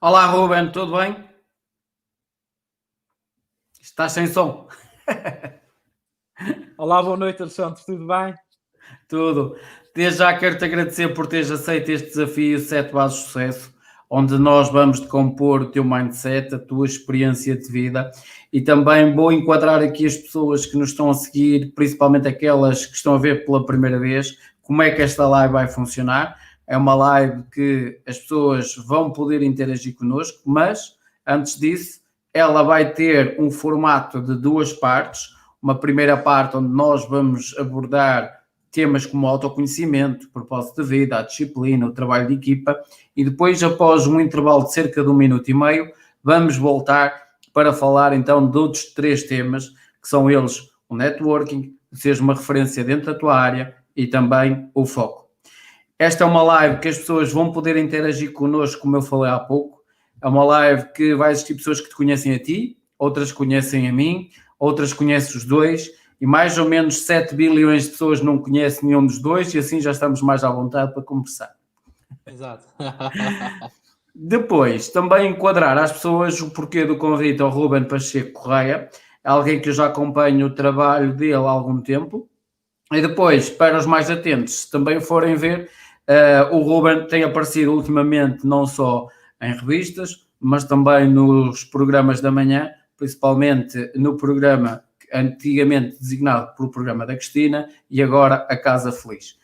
Olá, Ruben, tudo bem? Estás sem som? Olá, boa noite, Alexandre, tudo bem? Tudo. Desde já quero-te agradecer por teres aceito este desafio 7 Bases de Sucesso, onde nós vamos decompor o teu mindset, a tua experiência de vida e também vou enquadrar aqui as pessoas que nos estão a seguir, principalmente aquelas que estão a ver pela primeira vez, como é que esta live vai funcionar. É uma live que as pessoas vão poder interagir connosco, mas antes disso, ela vai ter um formato de duas partes. Uma primeira parte onde nós vamos abordar temas como o autoconhecimento, o propósito de vida, a disciplina, o trabalho de equipa, e depois, após um intervalo de cerca de 1 minuto e meio, vamos voltar para falar então de outros 3 temas, que são eles o networking, seja uma referência dentro da tua área e também o foco. Esta é uma live que as pessoas vão poder interagir connosco, como eu falei há pouco. É uma live que vai existir pessoas que te conhecem a ti, outras conhecem a mim, outras conhecem os dois, e mais ou menos 7 bilhões de pessoas não conhecem nenhum dos dois, e assim já estamos mais à vontade para conversar. Exato. Depois, também enquadrar às pessoas o porquê do convite ao Ruben Pacheco Correia, alguém que eu já acompanho o trabalho dele há algum tempo. E depois, para os mais atentos, se também forem ver, o Ruben tem aparecido ultimamente não só em revistas, mas também nos programas da manhã, principalmente no programa antigamente designado pelo programa da Cristina e agora a Casa Feliz.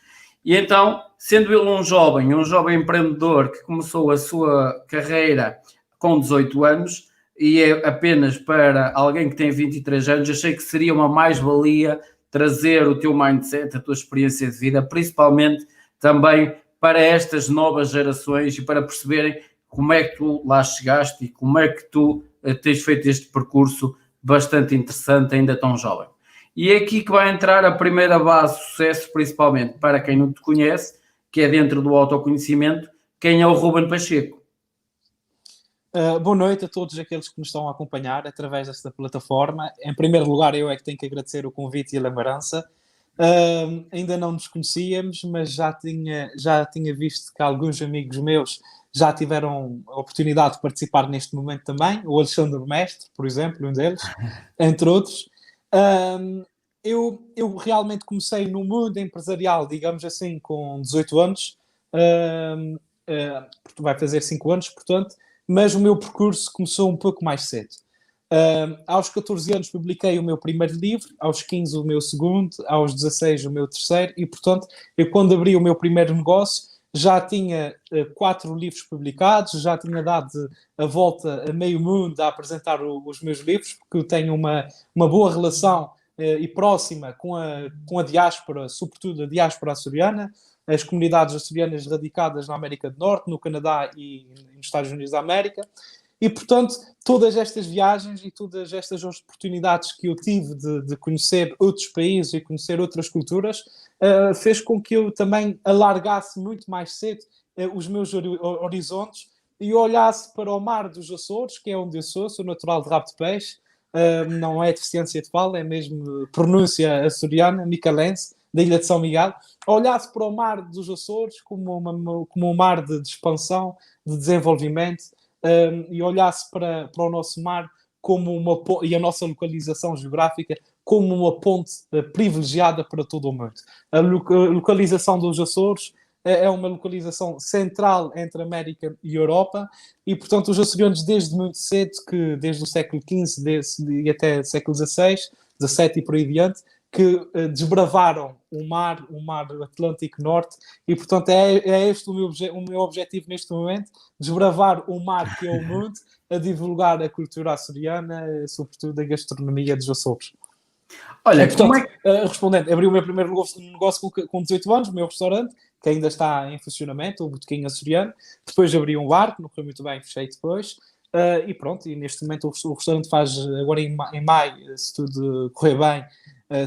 E então, sendo ele um jovem empreendedor que começou a sua carreira com 18 anos e é apenas para alguém que tem 23 anos, achei que seria uma mais-valia trazer o teu mindset, a tua experiência de vida, principalmente também para estas novas gerações e para perceberem como é que tu lá chegaste e como é que tu tens feito este percurso bastante interessante, ainda tão jovem. E é aqui que vai entrar a primeira base de sucesso, principalmente para quem não te conhece, que é dentro do autoconhecimento, quem é o Ruben Pacheco. Boa noite a todos aqueles que nos estão a acompanhar através desta plataforma. Em primeiro lugar, eu é que tenho que agradecer o convite e a lembrança. Ainda não nos conhecíamos, mas já tinha visto que alguns amigos meus já tiveram a oportunidade de participar neste momento também. O Alexandre Mestre, por exemplo, um deles, entre outros. Eu realmente comecei no mundo empresarial, digamos assim, com 18 anos. Vai fazer 5 anos, portanto, mas o meu percurso começou um pouco mais cedo. Aos 14 anos publiquei o meu primeiro livro, aos 15 o meu segundo, aos 16 o meu terceiro, e portanto, eu quando abri o meu primeiro negócio, já tinha 4 livros publicados, já tinha dado a volta a meio mundo a apresentar os meus livros, porque eu tenho uma boa relação e próxima com a diáspora, sobretudo a diáspora açoriana, as comunidades açorianas radicadas na América do Norte, no Canadá e nos Estados Unidos da América. E, portanto, todas estas viagens e todas estas oportunidades que eu tive de conhecer outros países e conhecer outras culturas fez com que eu também alargasse muito mais cedo os meus horizontes e olhasse para o mar dos Açores, que é onde eu sou natural de Rabo de Peixe, não é deficiência de fala, é mesmo pronúncia açoriana, micalense, da Ilha de São Miguel, olhasse para o mar dos Açores como um mar de expansão, de desenvolvimento, e olhasse para o nosso mar como e a nossa localização geográfica como uma ponte privilegiada para todo o mundo. A localização dos Açores é uma localização central entre América e Europa e, portanto, os açorianos desde muito cedo, que desde o século XV e até o século XVI, XVII e por aí adiante, que desbravaram o mar Atlântico Norte e, portanto, é este o meu objetivo neste momento, desbravar o mar que é o mundo, a divulgar a cultura açoriana, sobretudo a gastronomia dos Açores. Olha, portanto, respondendo, abri o meu primeiro negócio com 18 anos, o meu restaurante, que ainda está em funcionamento, o Botequim Açoriano. Depois abri um bar, que não foi muito bem, fechei depois. E pronto, e neste momento o restaurante faz, agora em maio, se tudo correr bem,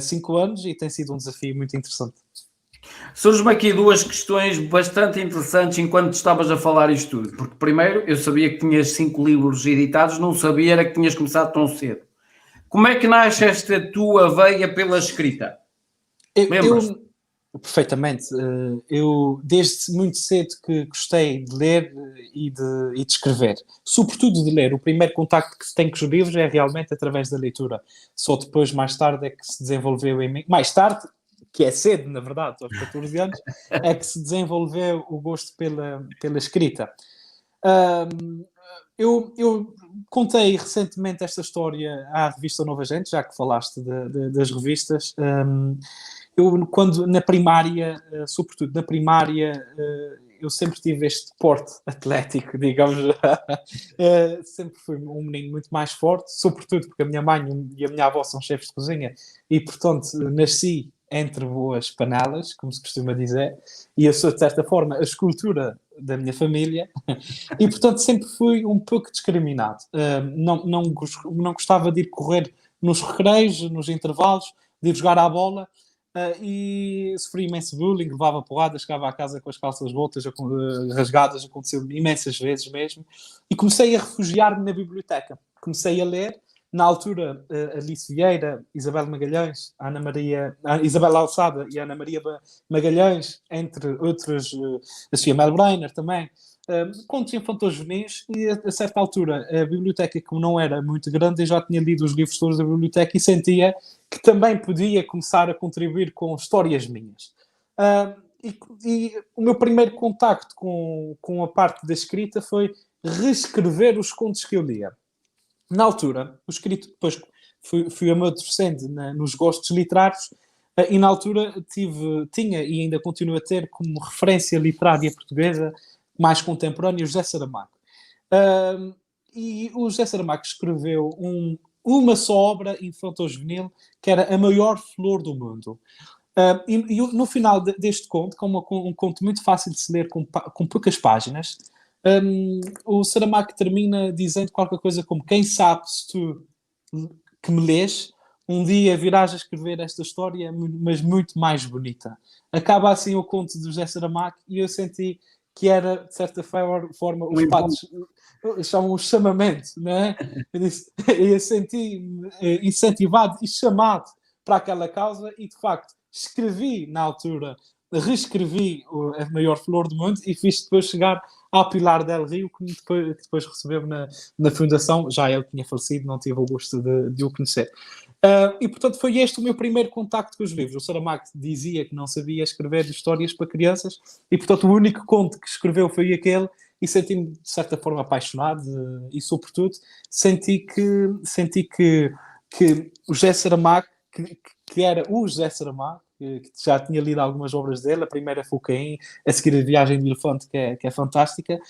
5 anos e tem sido um desafio muito interessante. Surge-me aqui 2 questões bastante interessantes enquanto estavas a falar isto tudo, porque primeiro eu sabia que tinhas 5 livros editados, não sabia era que tinhas começado tão cedo. Como é que nasce esta tua veia pela escrita? Lembras-te? Perfeitamente. Eu, desde muito cedo que gostei de ler e de escrever. Sobretudo de ler. O primeiro contacto que tenho com os livros é realmente através da leitura. Só depois, mais tarde, é que se desenvolveu em mim. Mais tarde, que é cedo, na verdade, aos 14 anos, é que se desenvolveu o gosto pela escrita. Um, eu contei recentemente esta história à revista Nova Gente, já que falaste das revistas. Eu, quando na primária, sobretudo na primária, eu sempre tive este porte atlético, digamos. Sempre fui um menino muito mais forte, sobretudo porque a minha mãe e a minha avó são chefes de cozinha e, portanto, nasci entre boas panelas, como se costuma dizer, e eu sou, de certa forma, a escultura da minha família, e, portanto, sempre fui um pouco discriminado. Não gostava de ir correr nos recreios, nos intervalos, de ir jogar à bola, e sofri imenso bullying, levava porrada, chegava à casa com as calças rotas, rasgadas, aconteceu imensas vezes mesmo, e comecei a refugiar-me na biblioteca. Comecei a ler, na altura, Alice Vieira, Isabel Magalhães, Isabel Alçada e Ana Maria Magalhães, entre outros, a Sofia Melbrenner também, contos infantos-juvenis, e a certa altura a biblioteca, como não era muito grande, eu já tinha lido os livros todos da biblioteca e sentia que também podia começar a contribuir com histórias minhas. E o meu primeiro contacto com a parte da escrita foi reescrever os contos que eu lia. Na altura, o escrito, depois fui amadurecendo nos gostos literários, e na altura tinha e ainda continuo a ter como referência literária portuguesa mais contemporânea José Saramago. E o José Saramago escreveu uma só obra infanto-juvenil, que era A Maior Flor do Mundo. E no final deste conto, como um conto muito fácil de se ler, com poucas páginas, o Saramago termina dizendo qualquer coisa como: quem sabe se tu que me lês, um dia virás a escrever esta história, mas muito mais bonita. Acaba assim o conto de José Saramago, e eu senti que era, de certa forma, os padres chamam o chamamento, não é? Eu senti-me incentivado e chamado para aquela causa, e de facto escrevi na altura, reescrevi A Maior Flor do Mundo, e fiz depois chegar ao Pilar del Rio, que depois recebeu na fundação. Já ele tinha falecido, não tive o gosto de o conhecer. E, portanto, foi este o meu primeiro contacto com os livros. O Saramago dizia que não sabia escrever histórias para crianças, e, portanto, o único conto que escreveu foi aquele, e senti-me, de certa forma, apaixonado, e, sobretudo, senti que o José Saramago, que era o José Saramago, que já tinha lido algumas obras dele, a primeira foi o Caim, a seguir A Viagem do Elefante, que é fantástica,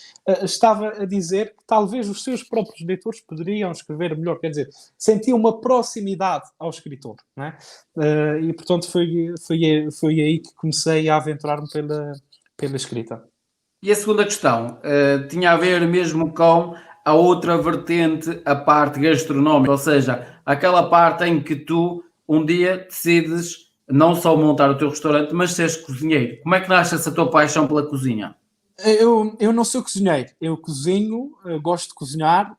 estava a dizer que talvez os seus próprios leitores poderiam escrever melhor, quer dizer, sentia uma proximidade ao escritor, não é? E, portanto, foi aí que comecei a aventurar-me pela escrita. E a segunda questão, tinha a ver mesmo com a outra vertente, a parte gastronómica, ou seja, aquela parte em que tu um dia decides não só montar o teu restaurante, mas seres cozinheiro. Como é que nasce essa tua paixão pela cozinha? Eu não sou cozinheiro, eu cozinho, gosto de cozinhar,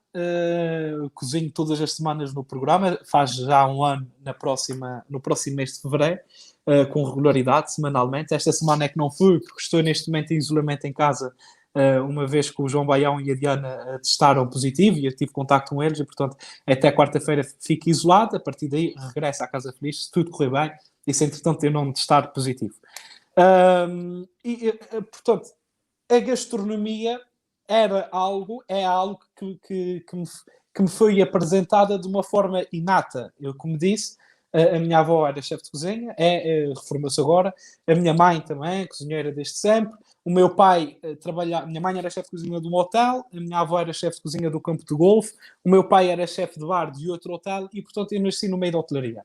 cozinho todas as semanas no programa, faz já um ano no próximo mês de fevereiro, com regularidade, semanalmente. Esta semana é que não fui, porque estou neste momento em isolamento em casa, uma vez que o João Baião e a Diana testaram positivo, e eu tive contacto com eles, e, portanto, até quarta-feira fico isolado. A partir daí regresso à casa feliz, se tudo correr bem, e se entretanto eu não testar positivo. Portanto, a gastronomia é algo que me foi apresentada de uma forma inata. Eu, como disse, a minha avó era chefe de cozinha, reformou-se agora, a minha mãe também, cozinheira desde sempre, o meu pai trabalhava, a minha mãe era chefe de cozinha de um hotel, a minha avó era chefe de cozinha do campo de golfe, o meu pai era chefe de bar de outro hotel, e, portanto, eu nasci no meio da hotelaria.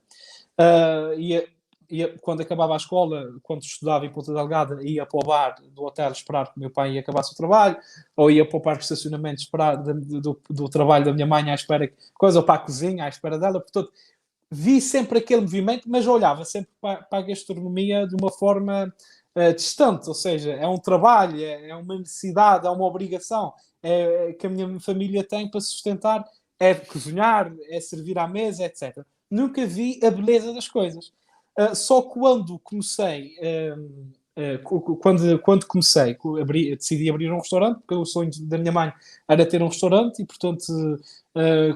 Quando acabava a escola, quando estudava em Ponta Delgada, ia para o bar do hotel esperar que o meu pai acabasse o trabalho, ou ia para o parque de estacionamento esperar do trabalho da minha mãe à espera, ou para a cozinha à espera dela. Portanto, vi sempre aquele movimento, mas olhava sempre para a gastronomia de uma forma distante, ou seja, é um trabalho, é uma necessidade, é uma obrigação que a minha família tem para sustentar, é cozinhar, é servir à mesa, etc. Nunca vi a beleza das coisas. Só quando comecei, quando comecei, decidi abrir um restaurante, porque o sonho da minha mãe era ter um restaurante e, portanto,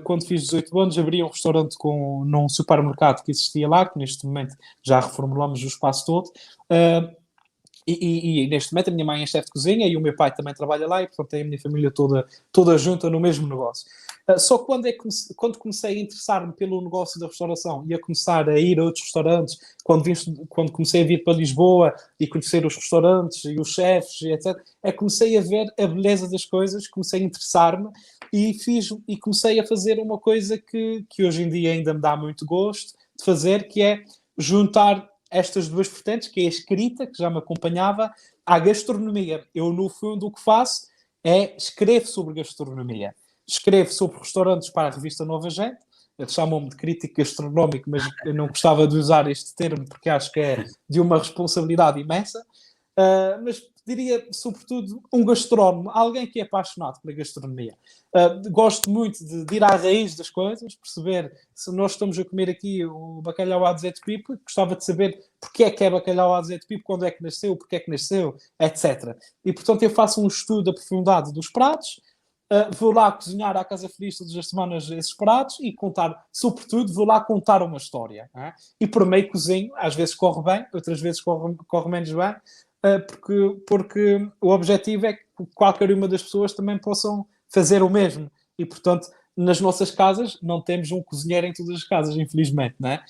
quando fiz 18 anos, abri um restaurante num supermercado que existia lá, que neste momento já reformulamos o espaço todo. E neste momento a minha mãe é chefe de cozinha e o meu pai também trabalha lá e, portanto, tem a minha família toda junta no mesmo negócio. Só quando comecei a interessar-me pelo negócio da restauração e a começar a ir a outros restaurantes, quando comecei a vir para Lisboa e conhecer os restaurantes e os chefes, e etc., comecei a ver a beleza das coisas, comecei a interessar-me e comecei a fazer uma coisa que hoje em dia ainda me dá muito gosto de fazer, que é juntar estas duas vertentes, que é a escrita, que já me acompanhava, à gastronomia. Eu, no fundo, o que faço é escrevo sobre gastronomia. Escrevo sobre restaurantes para a revista Nova Gente. Eles chamam-me de crítico gastronómico, mas eu não gostava de usar este termo porque acho que é de uma responsabilidade imensa. Mas diria, sobretudo, um gastrónomo, alguém que é apaixonado pela gastronomia. Gosto muito de ir à raiz das coisas, perceber se nós estamos a comer aqui o bacalhau à azeite pipo, gostava de saber porque é bacalhau à azeite pipo, quando é que nasceu, porque é que nasceu, etc. E, portanto, eu faço um estudo aprofundado dos pratos, vou lá cozinhar à Casa Feliz todas as semanas esses pratos e contar, sobretudo, vou lá contar uma história. E por meio cozinho, às vezes corre bem, outras vezes corre menos bem, porque o objetivo é que qualquer uma das pessoas também possam fazer o mesmo. E, portanto, nas nossas casas não temos um cozinheiro em todas as casas, infelizmente, não é?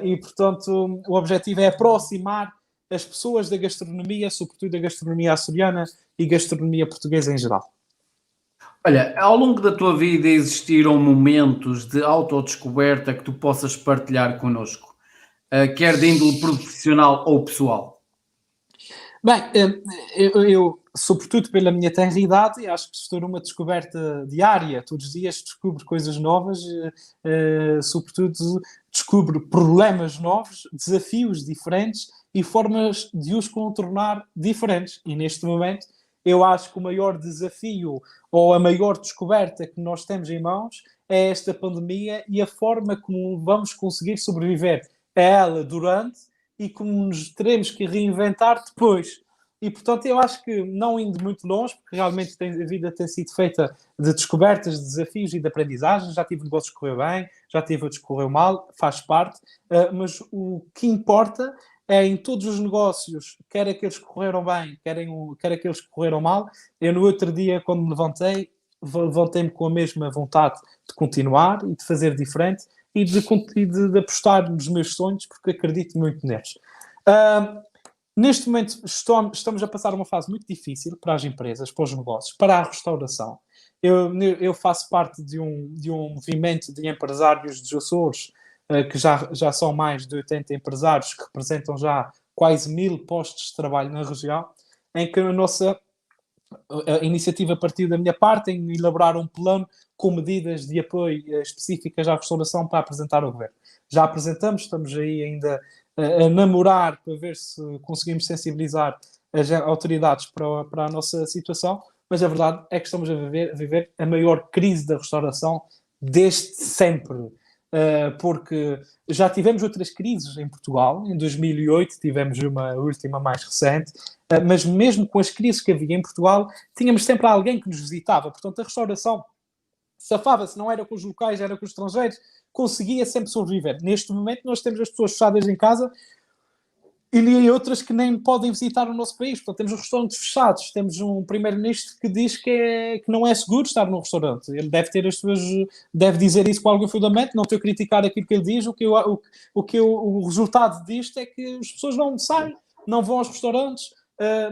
E, portanto, o objetivo é aproximar as pessoas da gastronomia, sobretudo da gastronomia açoriana e gastronomia portuguesa em geral. Olha, ao longo da tua vida existiram momentos de autodescoberta que tu possas partilhar connosco, quer de índole profissional ou pessoal? Bem, sobretudo pela minha tenra idade, acho que estou numa descoberta diária. Todos os dias descubro coisas novas, sobretudo descubro problemas novos, desafios diferentes e formas de os contornar diferentes. E neste momento, eu acho que o maior desafio ou a maior descoberta que nós temos em mãos é esta pandemia e a forma como vamos conseguir sobreviver a ela durante e como nos teremos que reinventar depois. E, portanto, eu acho que, não indo muito longe, porque realmente a vida tem sido feita de descobertas, de desafios e de aprendizagem. Já tive negócios que correu bem, já tive outros que correu mal, faz parte. Mas o que importa é, em todos os negócios, quer aqueles que correram bem, quer aqueles que correram mal. Eu, no outro dia, quando me levantei-me com a mesma vontade de continuar e de fazer diferente e de apostar nos meus sonhos, porque acredito muito neles. Neste momento estamos a passar uma fase muito difícil para as empresas, para os negócios, para a restauração. Eu faço parte de um movimento de empresários de Açores, que já são mais de 80 empresários, que representam já quase 1000 postos de trabalho na região, em que a iniciativa partiu da minha parte em elaborar um plano com medidas de apoio específicas à restauração para apresentar ao Governo. Já apresentamos, estamos aí ainda a namorar para ver se conseguimos sensibilizar as autoridades para a nossa situação, mas a verdade é que estamos a viver a maior crise da restauração desde sempre. Porque já tivemos outras crises em Portugal. Em 2008 tivemos uma última mais recente, mas mesmo com as crises que havia em Portugal, tínhamos sempre alguém que nos visitava. Portanto, a restauração safava-se, não era com os locais, era com os estrangeiros, conseguia sempre sobreviver. Neste momento, nós temos as pessoas fechadas em casa e outras que nem podem visitar o nosso país. Portanto, temos os restaurantes fechados. Temos um primeiro-ministro que diz que não é seguro estar num restaurante. Ele deve dizer isso com algum fundamento. Não estou a criticar aquilo que ele diz. O resultado disto é que as pessoas não saem, não vão aos restaurantes,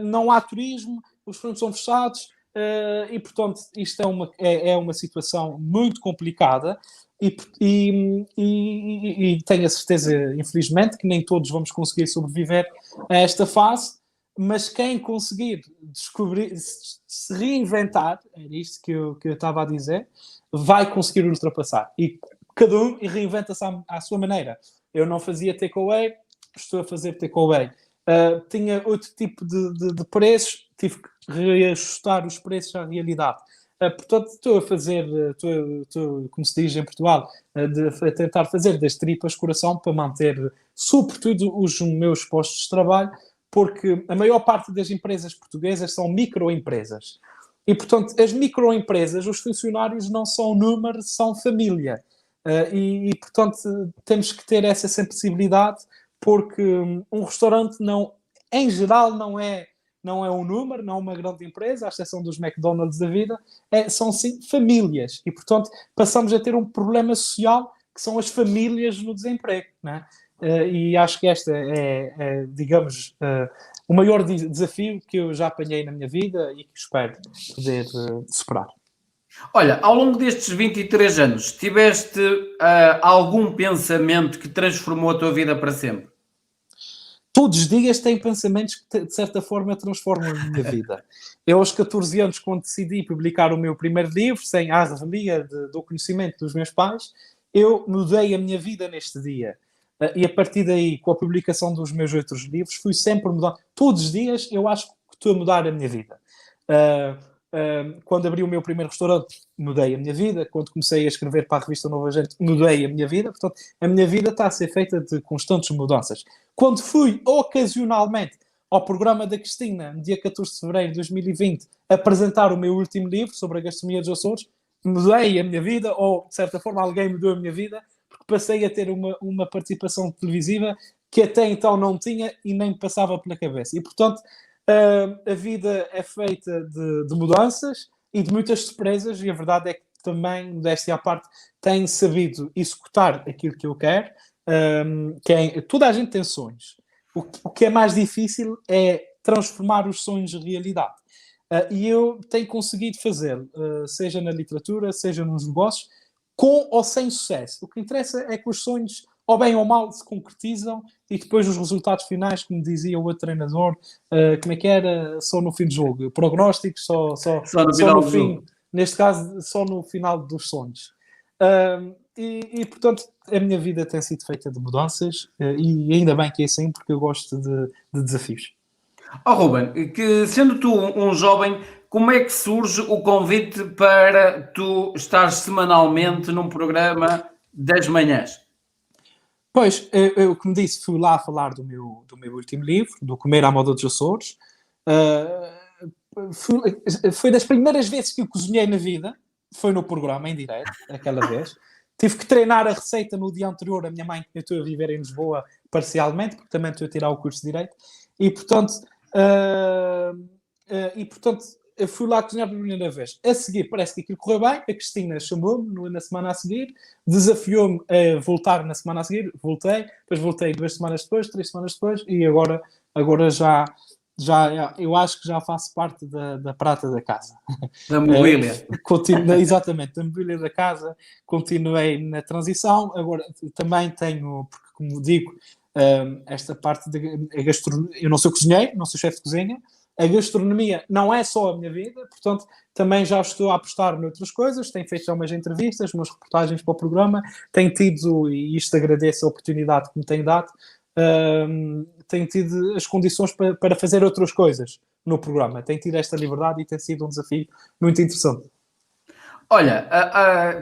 não há turismo, os restaurantes são fechados. E, portanto, isto é uma situação muito complicada e tenho a certeza, infelizmente, que nem todos vamos conseguir sobreviver a esta fase, mas quem conseguir descobrir, se reinventar, era isto que eu estava a dizer, vai conseguir ultrapassar. E cada um reinventa-se à sua maneira. Eu não fazia takeaway, estou a fazer takeaway. Tinha outro tipo de preços, tive que reajustar os preços à realidade. Portanto, estou a fazer, como se diz em Portugal, a tentar fazer das tripas coração para manter, sobretudo, os meus postos de trabalho, porque a maior parte das empresas portuguesas são microempresas. E, portanto, as microempresas, os funcionários não são número, são família. Portanto, temos que ter essa sensibilidade, porque um restaurante, em geral, não é um número, não é uma grande empresa, à exceção dos McDonald's da vida, são sim famílias. E, portanto, passamos a ter um problema social, que são as famílias no desemprego, né? E acho que esta digamos, o maior desafio que eu já apanhei na minha vida e que espero poder superar. Olha, ao longo destes 23 anos, tiveste algum pensamento que transformou a tua vida para sempre? Todos os dias tenho pensamentos que, de certa forma, transformam a minha vida. Eu, aos 14 anos, quando decidi publicar o meu primeiro livro, sem a revelia do conhecimento dos meus pais, eu mudei a minha vida neste dia. E a partir daí, com a publicação dos meus outros livros, fui sempre mudando. Todos os dias eu acho que estou a mudar a minha vida. Quando abri o meu primeiro restaurante, mudei a minha vida. Quando comecei a escrever para a revista Nova Gente, mudei a minha vida. Portanto, a minha vida está a ser feita de constantes mudanças. Quando fui ocasionalmente ao programa da Cristina, no dia 14 de fevereiro de 2020, apresentar o meu último livro sobre a gastronomia dos Açores, mudei a minha vida, ou de certa forma alguém mudou a minha vida, porque passei a ter uma participação televisiva que até então não tinha e nem me passava pela cabeça. E, portanto, a vida é feita de mudanças e de muitas surpresas, e a verdade é que também, modéstia à parte, tenho sabido executar aquilo que eu quero. Toda a gente tem sonhos. O que é mais difícil é transformar os sonhos em realidade. E eu tenho conseguido fazê-lo, seja na literatura, seja nos negócios, com ou sem sucesso. O que interessa é que os sonhos, ou bem ou mal, se concretizam e depois os resultados finais, como dizia o outro treinador, como é que era? Só no fim do jogo. Prognósticos, só no fim. Neste caso, só no final dos sonhos. E, portanto, a minha vida tem sido feita de mudanças e ainda bem que é assim, porque eu gosto de desafios. Ruben, que sendo tu um jovem, como é que surge o convite para tu estares semanalmente num programa das manhãs? Pois, eu como disse, fui lá falar do meu último livro, do Comer à Moda dos Açores. Foi das primeiras vezes que eu cozinhei na vida, foi no programa, em direto, aquela vez. Tive que treinar a receita no dia anterior. A minha mãe, eu estou a viver em Lisboa parcialmente, porque também estou a tirar o curso de Direito. E, portanto, eu fui lá cozinhar pela primeira vez. A seguir, parece que aquilo correu bem. A Cristina chamou-me na semana a seguir, desafiou-me a voltar na semana a seguir. Voltei, depois voltei 2 semanas depois, 3 semanas depois, e agora já eu acho que já faço parte da prata da casa. Da mobília. Exatamente, da mobília da casa. Continuei na transição. Agora também tenho, porque como digo, esta parte da gastronomia. Eu não sou cozinheiro, não sou chefe de cozinha. A gastronomia não é só a minha vida, portanto, também já estou a apostar noutras coisas. Tenho feito umas entrevistas, umas reportagens para o programa. Tenho tido, e isto agradeço a oportunidade que me tem dado, tenho tido as condições para fazer outras coisas no programa. Tenho tido esta liberdade e tem sido um desafio muito interessante. Olha,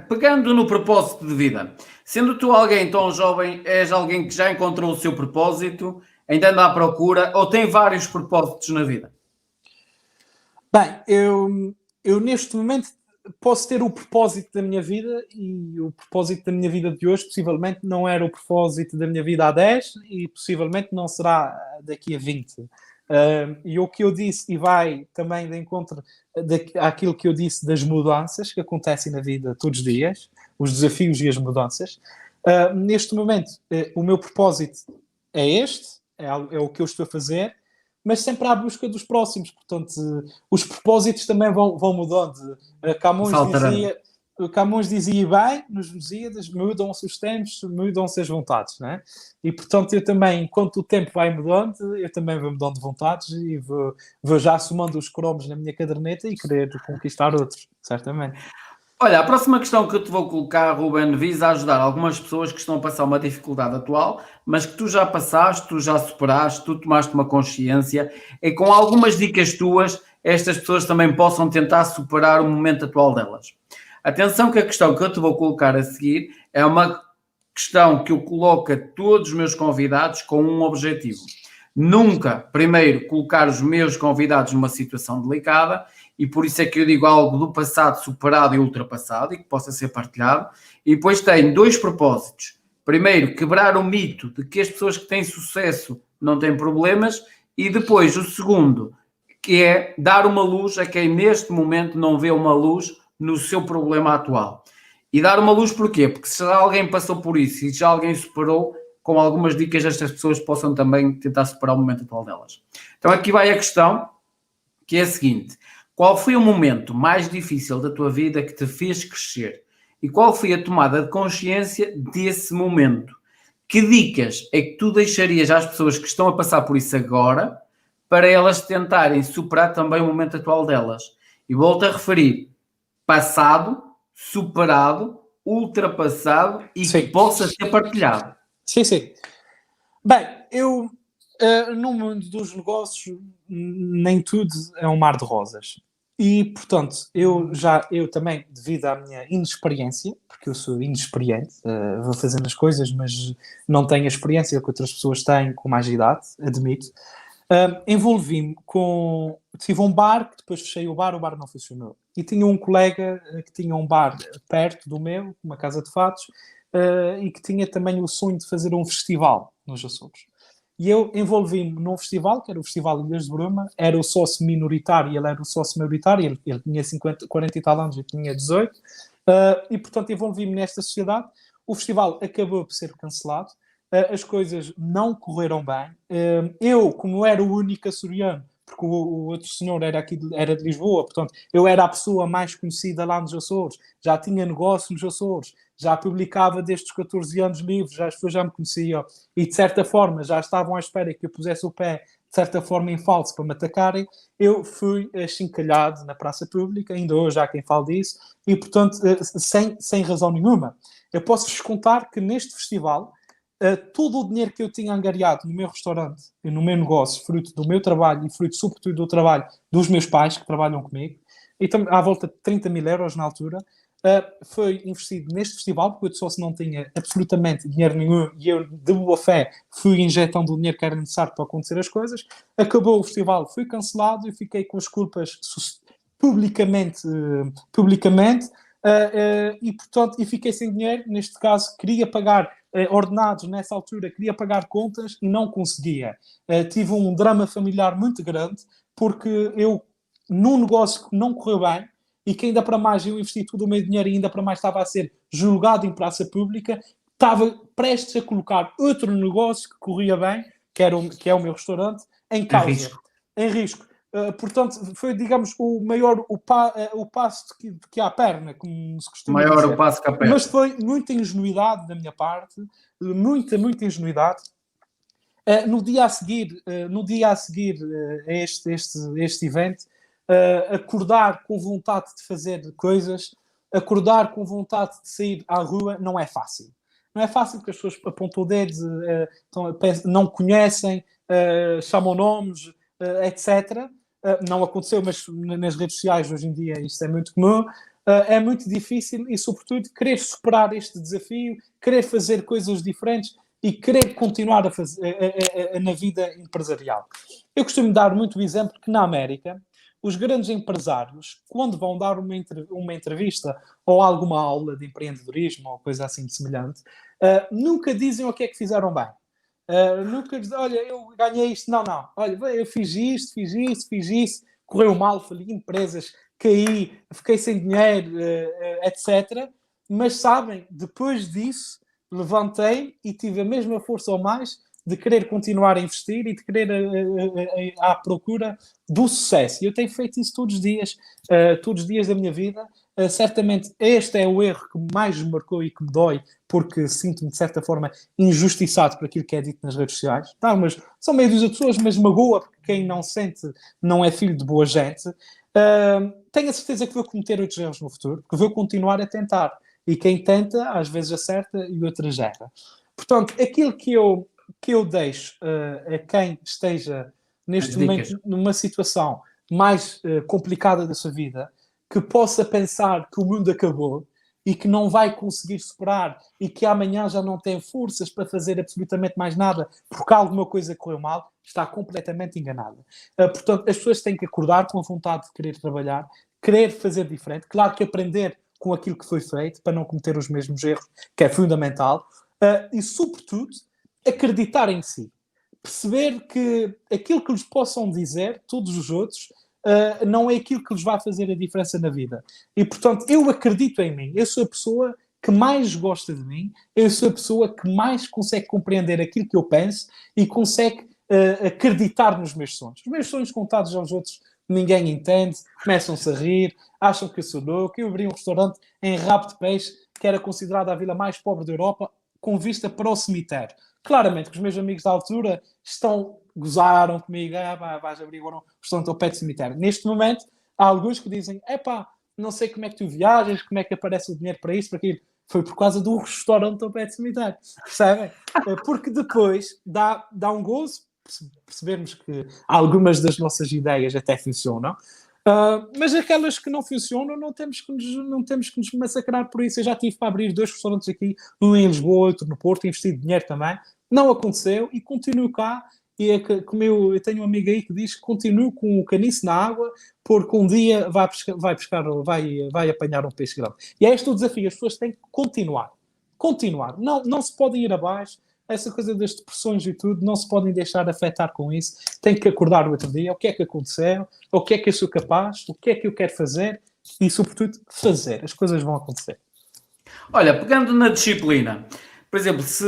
pegando no propósito de vida, sendo tu alguém tão jovem, és alguém que já encontrou o seu propósito, ainda anda à procura, ou tem vários propósitos na vida? Bem, eu neste momento posso ter o propósito da minha vida, e o propósito da minha vida de hoje possivelmente não era o propósito da minha vida há 10 e possivelmente não será daqui a 20. E o que eu disse, e vai também de encontro àquilo que eu disse das mudanças que acontecem na vida todos os dias, os desafios e as mudanças. Neste momento, o meu propósito é este, é o que eu estou a fazer, mas sempre à busca dos próximos. Portanto, os propósitos também vão mudando. Camões dizia bem, nos Lusíadas, mudam-se os tempos, mudam-se as vontades, não é? E, portanto, eu também, enquanto o tempo vai mudando, eu também vou mudando de vontades e vou já somando os cromos na minha caderneta e querer conquistar outros, certamente. Olha, a próxima questão que eu te vou colocar, Ruben, visa ajudar algumas pessoas que estão a passar uma dificuldade atual, mas que tu já passaste, tu já superaste, tu tomaste uma consciência, é com algumas dicas tuas estas pessoas também possam tentar superar o momento atual delas. Atenção que a questão que eu te vou colocar a seguir é uma questão que eu coloco a todos os meus convidados com um objetivo. Nunca, primeiro, colocar os meus convidados numa situação delicada, e por isso é que eu digo algo do passado superado e ultrapassado e que possa ser partilhado. E depois tenho 2 propósitos. Primeiro, quebrar o mito de que as pessoas que têm sucesso não têm problemas, e depois o segundo, que é dar uma luz a quem neste momento não vê uma luz no seu problema atual. E dar uma luz porquê? Porque se alguém passou por isso e já alguém superou, com algumas dicas estas pessoas possam também tentar superar o momento atual delas. Então aqui vai a questão, que é a seguinte: qual foi o momento mais difícil da tua vida que te fez crescer? E qual foi a tomada de consciência desse momento? Que dicas é que tu deixarias às pessoas que estão a passar por isso agora para elas tentarem superar também o momento atual delas? E volto a referir: passado, superado, ultrapassado e Sim. que possa ser partilhado. Sim, sim. Bem, eu no mundo dos negócios nem tudo é um mar de rosas. E, portanto, eu também, devido à minha inexperiência, porque eu sou inexperiente, vou fazendo as coisas, mas não tenho a experiência que outras pessoas têm com mais idade, admito. Envolvi-me com... Tive um bar, que depois fechei o bar não funcionou. E tinha um colega que tinha um bar perto do meu, uma casa de fatos, e que tinha também o sonho de fazer um festival nos Açores. E eu envolvi-me num festival, que era o Festival Ilhas de Bruma, era o sócio minoritário, ele era o sócio maioritário, ele tinha 40 e tal anos, eu tinha 18, e portanto envolvi-me nesta sociedade. O festival acabou por ser cancelado, as coisas não correram bem. Eu, como era o único açoriano, porque o outro senhor era de Lisboa, portanto, eu era a pessoa mais conhecida lá nos Açores, já tinha negócio nos Açores, já publicava desde os 14 anos livros, as pessoas já me conheciam e, de certa forma, já estavam à espera que eu pusesse o pé, de certa forma, em falso para me atacarem. Eu fui achincalhado na praça pública, ainda hoje há quem fale disso, e, portanto, sem razão nenhuma. Eu posso-vos contar que neste festival, todo o dinheiro que eu tinha angariado no meu restaurante e no meu negócio, fruto do meu trabalho e fruto, sobretudo, do trabalho dos meus pais, que trabalham comigo, e à volta de 30 mil euros na altura, foi investido neste festival, porque eu sócio não tinha absolutamente dinheiro nenhum e eu, de boa fé, fui injetando o dinheiro que era necessário para acontecer as coisas. Acabou o festival, foi cancelado e fiquei com as culpas publicamente, e, portanto, e fiquei sem dinheiro. Neste caso, queria pagar ordenados nessa altura, queria pagar contas e não conseguia. Tive um drama familiar muito grande, porque eu, num negócio que não correu bem, e que ainda para mais eu investi todo o meu dinheiro e ainda para mais estava a ser julgado em praça pública, estava prestes a colocar outro negócio que corria bem, que é o meu restaurante, em causa, em risco. Portanto, foi, digamos, o maior o passo que há a perna, como se costuma dizer. O passo que a perna. Mas foi muita ingenuidade da minha parte, muita ingenuidade. No dia a seguir a este evento, acordar com vontade de fazer coisas, acordar com vontade de sair à rua, não é fácil. Não é fácil porque as pessoas apontam o dedo, não conhecem, chamam nomes, etc. Não aconteceu, mas nas redes sociais hoje em dia isso é muito comum. É muito difícil e, sobretudo, querer superar este desafio, querer fazer coisas diferentes e querer continuar a fazer na vida empresarial. Eu costumo dar muito o exemplo que na América os grandes empresários, quando vão dar uma entrevista ou alguma aula de empreendedorismo ou coisa assim de semelhante, nunca dizem o que é que fizeram bem. Nunca dizem, olha, eu ganhei isto. Não. Olha, eu fiz isto, fiz isso, correu mal, falei empresas, caí, fiquei sem dinheiro, etc. Mas sabem, depois disso, levantei e tive a mesma força ou mais de querer continuar a investir e de querer à procura do sucesso. E eu tenho feito isso todos os dias da minha vida. Certamente este é o erro que mais me marcou e que me dói, porque sinto-me, de certa forma, injustiçado por aquilo que é dito nas redes sociais. Tá, mas são meio dúzia de pessoas, mas magoa, porque quem não sente não é filho de boa gente. Tenho a certeza que vou cometer outros erros no futuro, que vou continuar a tentar. E quem tenta, às vezes acerta e outras erra. Portanto, aquilo que eu deixo a quem esteja neste momento numa situação mais complicada da sua vida, que possa pensar que o mundo acabou e que não vai conseguir superar e que amanhã já não tem forças para fazer absolutamente mais nada porque alguma coisa correu mal, está completamente enganada. Portanto, as pessoas têm que acordar com a vontade de querer trabalhar, querer fazer diferente. Claro que aprender com aquilo que foi feito para não cometer os mesmos erros, que é fundamental. E, sobretudo, acreditar em si. Perceber que aquilo que lhes possam dizer, todos os outros, não é aquilo que lhes vai fazer a diferença na vida. E, portanto, eu acredito em mim. Eu sou a pessoa que mais gosta de mim. Eu sou a pessoa que mais consegue compreender aquilo que eu penso e consegue acreditar nos meus sonhos. Os meus sonhos contados aos outros ninguém entende, começam-se a rir, acham que eu sou louco. Eu abri um restaurante em Rabo de Peixe, que era considerada a vila mais pobre da Europa, com vista para o cemitério. Claramente que os meus amigos da altura gozaram comigo, vais abrir agora um restaurante ao pé do cemitério. Neste momento, há alguns que dizem, não sei como é que tu viajas, como é que aparece o dinheiro para isso, para aquilo. Foi por causa do restaurante ao pé do cemitério. Percebem? Porque depois dá um gozo percebermos que algumas das nossas ideias até funcionam, mas aquelas que não funcionam não temos que nos massacrar por isso. Eu já tive para abrir 2 restaurantes aqui, um em Lisboa, outro no Porto, investir dinheiro também. Não aconteceu e continuo cá. E como eu tenho um amigo aí que diz que continuo com o caniço na água porque um dia vai apanhar um peixe grande. E é este o desafio. As pessoas têm que continuar. Não se podem ir abaixo. Essa coisa das depressões e tudo, não se podem deixar afetar com isso. Tem que acordar o outro dia. O que é que aconteceu? O que é que eu sou capaz? O que é que eu quero fazer? E, sobretudo, fazer. As coisas vão acontecer. Olha, pegando na disciplina, por exemplo, se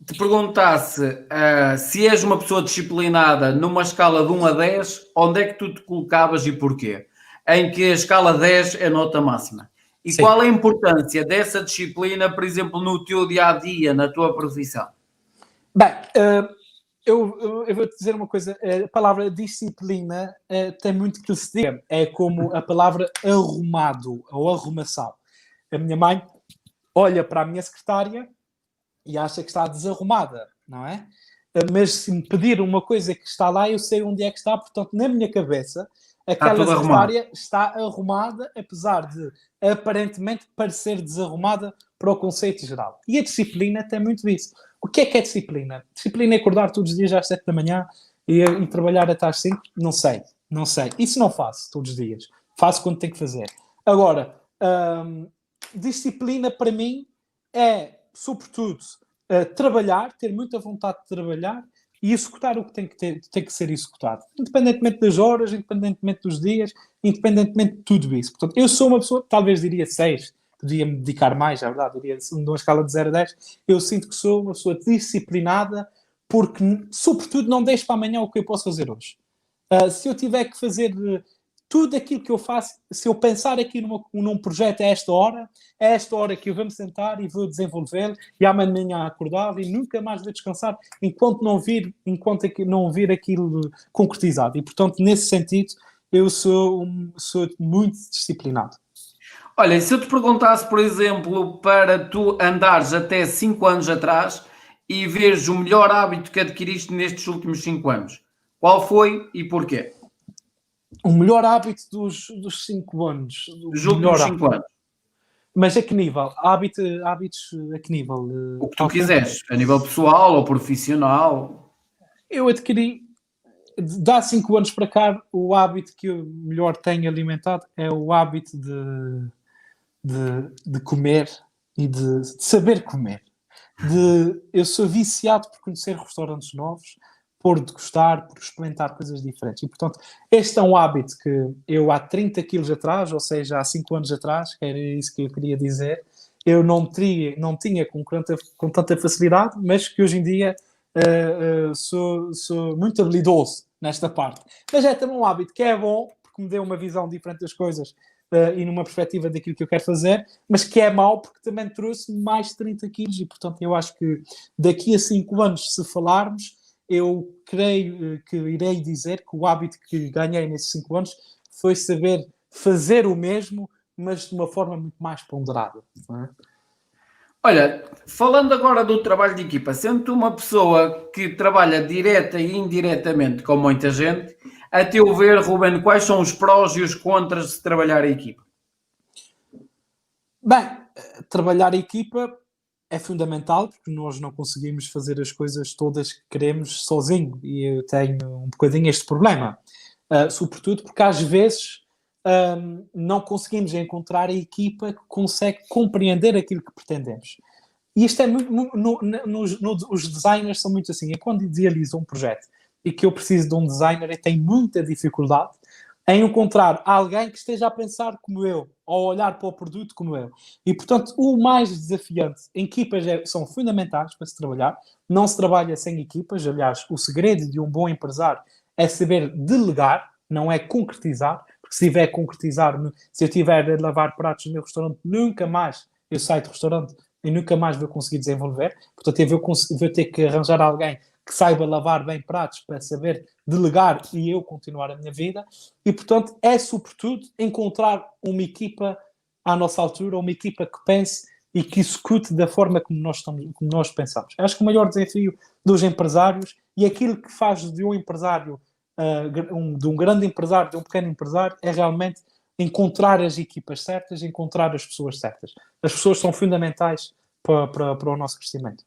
te perguntasse se és uma pessoa disciplinada numa escala de 1 a 10, onde é que tu te colocavas e porquê? Em que a escala 10 é nota máxima. E Sim. qual a importância dessa disciplina, por exemplo, no teu dia-a-dia, na tua profissão? Bem, eu vou-te dizer uma coisa. A palavra disciplina tem muito que se diga. É como a palavra arrumado ou arrumação. A minha mãe olha para a minha secretária e acha que está desarrumada, não é? Mas se me pedir uma coisa que está lá, eu sei onde é que está. Portanto, na minha cabeça, aquela secretária está arrumada, apesar de aparentemente parecer desarrumada para o conceito geral. E a disciplina tem muito disso. O que é disciplina? Disciplina é acordar todos os dias às 7 da manhã e trabalhar até às 5? Não sei. Isso não faço todos os dias. Faço quando tenho que fazer. Agora, disciplina para mim é, sobretudo, trabalhar, ter muita vontade de trabalhar e executar o que tem que ser executado. Independentemente das horas, independentemente dos dias, independentemente de tudo isso. Portanto, eu sou uma pessoa, talvez diria 6, podia me dedicar mais, é verdade, diria numa escala de 0 a 10, eu sinto que sou uma pessoa disciplinada porque, sobretudo, não deixo para amanhã o que eu posso fazer hoje. Se eu tiver que fazer tudo aquilo que eu faço, se eu pensar aqui num projeto a esta hora que eu vou me sentar e vou desenvolvê-lo e amanhã acordar e nunca mais vou descansar enquanto não vir aquilo concretizado. E, portanto, nesse sentido, eu sou muito disciplinado. Olha, e se eu te perguntasse, por exemplo, para tu andares até 5 anos atrás e veres o melhor hábito que adquiriste nestes últimos 5 anos, qual foi e porquê? O melhor hábito dos 5 anos. Dos últimos 5 anos. Mas a que nível? Hábitos a que nível? O que tu quiseres, a nível pessoal ou profissional. Eu adquiri, de há 5 anos para cá, o hábito que eu melhor tenho alimentado é o hábito de comer e de saber comer. Eu sou viciado por conhecer restaurantes novos, por degustar, por experimentar coisas diferentes. E, portanto, este é um hábito que eu há 30 quilos atrás, ou seja, há 5 anos atrás, que era isso que eu queria dizer, eu não tinha com tanta facilidade, mas que hoje em dia sou muito habilidoso nesta parte. Mas é também um hábito que é bom, porque me deu uma visão diferente das coisas e numa perspectiva daquilo que eu quero fazer, mas que é mau porque também trouxe mais de 30 quilos e, portanto, eu acho que daqui a 5 anos, se falarmos, eu creio que irei dizer que o hábito que ganhei nesses 5 anos foi saber fazer o mesmo, mas de uma forma muito mais ponderada. Não é? Olha, falando agora do trabalho de equipa, sendo uma pessoa que trabalha direta e indiretamente com muita gente, A teu ver, Ruben, quais são os prós e os contras de se trabalhar a equipa? Bem, trabalhar em equipa é fundamental, porque nós não conseguimos fazer as coisas todas que queremos sozinho, e eu tenho um bocadinho este problema. Sobretudo porque às vezes não conseguimos encontrar a equipa que consegue compreender aquilo que pretendemos. E isto é os designers são muito assim. É quando idealizo um projeto e que eu preciso de um designer e tenho muita dificuldade em encontrar alguém que esteja a pensar como eu, ou a olhar para o produto como eu. E, portanto, o mais desafiante, equipas são fundamentais para se trabalhar. Não se trabalha sem equipas. Aliás, o segredo de um bom empresário é saber delegar, não é concretizar. Porque se tiver a concretizar, se eu tiver a lavar pratos no meu restaurante, nunca mais eu saio do restaurante e nunca mais vou conseguir desenvolver. Portanto, eu vou ter que arranjar alguém que saiba lavar bem pratos para saber delegar e eu continuar a minha vida. E, portanto, é sobretudo encontrar uma equipa à nossa altura, uma equipa que pense e que execute da forma como nós pensamos. Acho que o maior desafio dos empresários e aquilo que faz de um empresário, de um grande empresário, de um pequeno empresário, é realmente encontrar as equipas certas, encontrar as pessoas certas. As pessoas são fundamentais para o nosso crescimento.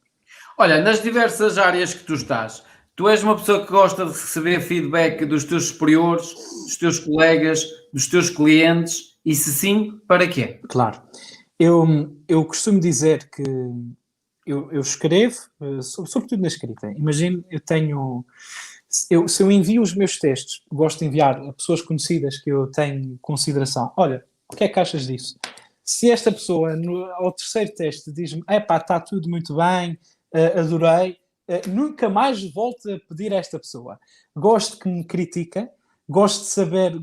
Olha, nas diversas áreas que tu estás, tu és uma pessoa que gosta de receber feedback dos teus superiores, dos teus colegas, dos teus clientes, e se sim, para quê? Claro. Eu costumo dizer que eu escrevo, sobretudo na escrita. Imagino, se eu envio os meus textos, gosto de enviar a pessoas conhecidas que eu tenho consideração. Olha, o que é que achas disso? Se esta pessoa, ao terceiro texto, diz-me, está tudo muito bem, adorei, nunca mais volto a pedir a esta pessoa. Gosto que me critica, gosto de saber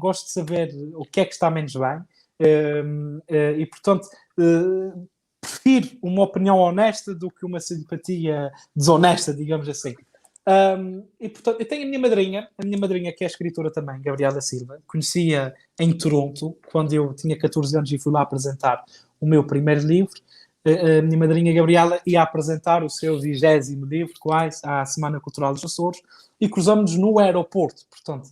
o que é que está menos bem, e portanto prefiro uma opinião honesta do que uma simpatia desonesta, digamos assim. E portanto, eu tenho a minha madrinha que é escritora também, Gabriela Silva. Conhecia em Toronto, quando eu tinha 14 anos e fui lá apresentar o meu primeiro livro. A minha madrinha Gabriela ia apresentar o seu 20º livro, quase, à Semana Cultural dos Açores, e cruzamos-nos no aeroporto. Portanto,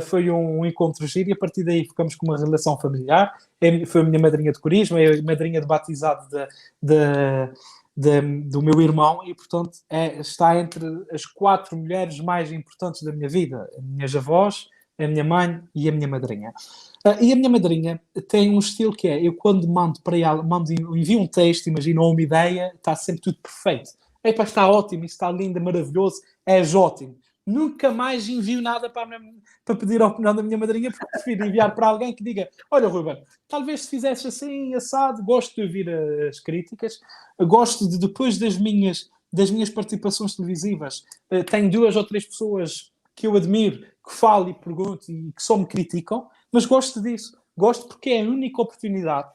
foi um encontro giro e a partir daí ficamos com uma relação familiar. Foi a minha madrinha de corismo, é a madrinha de batizado do meu irmão e, portanto, está entre as 4 mulheres mais importantes da minha vida. As minhas avós, a minha mãe e a minha madrinha. E a minha madrinha tem um estilo que é, eu quando mando para ela, envio um texto, imagina, ou uma ideia, está sempre tudo perfeito. Está ótimo, isso está lindo, maravilhoso, és ótimo. Nunca mais envio nada para pedir a opinião da minha madrinha, porque prefiro enviar para alguém que diga, olha, Ruben, talvez se fizesse assim, assado, gosto de ouvir as críticas, gosto de, depois das minhas participações televisivas, tenho 2 ou 3 pessoas que eu admiro, que falo e pergunto e que só me criticam, mas gosto disso. Gosto porque é a única oportunidade,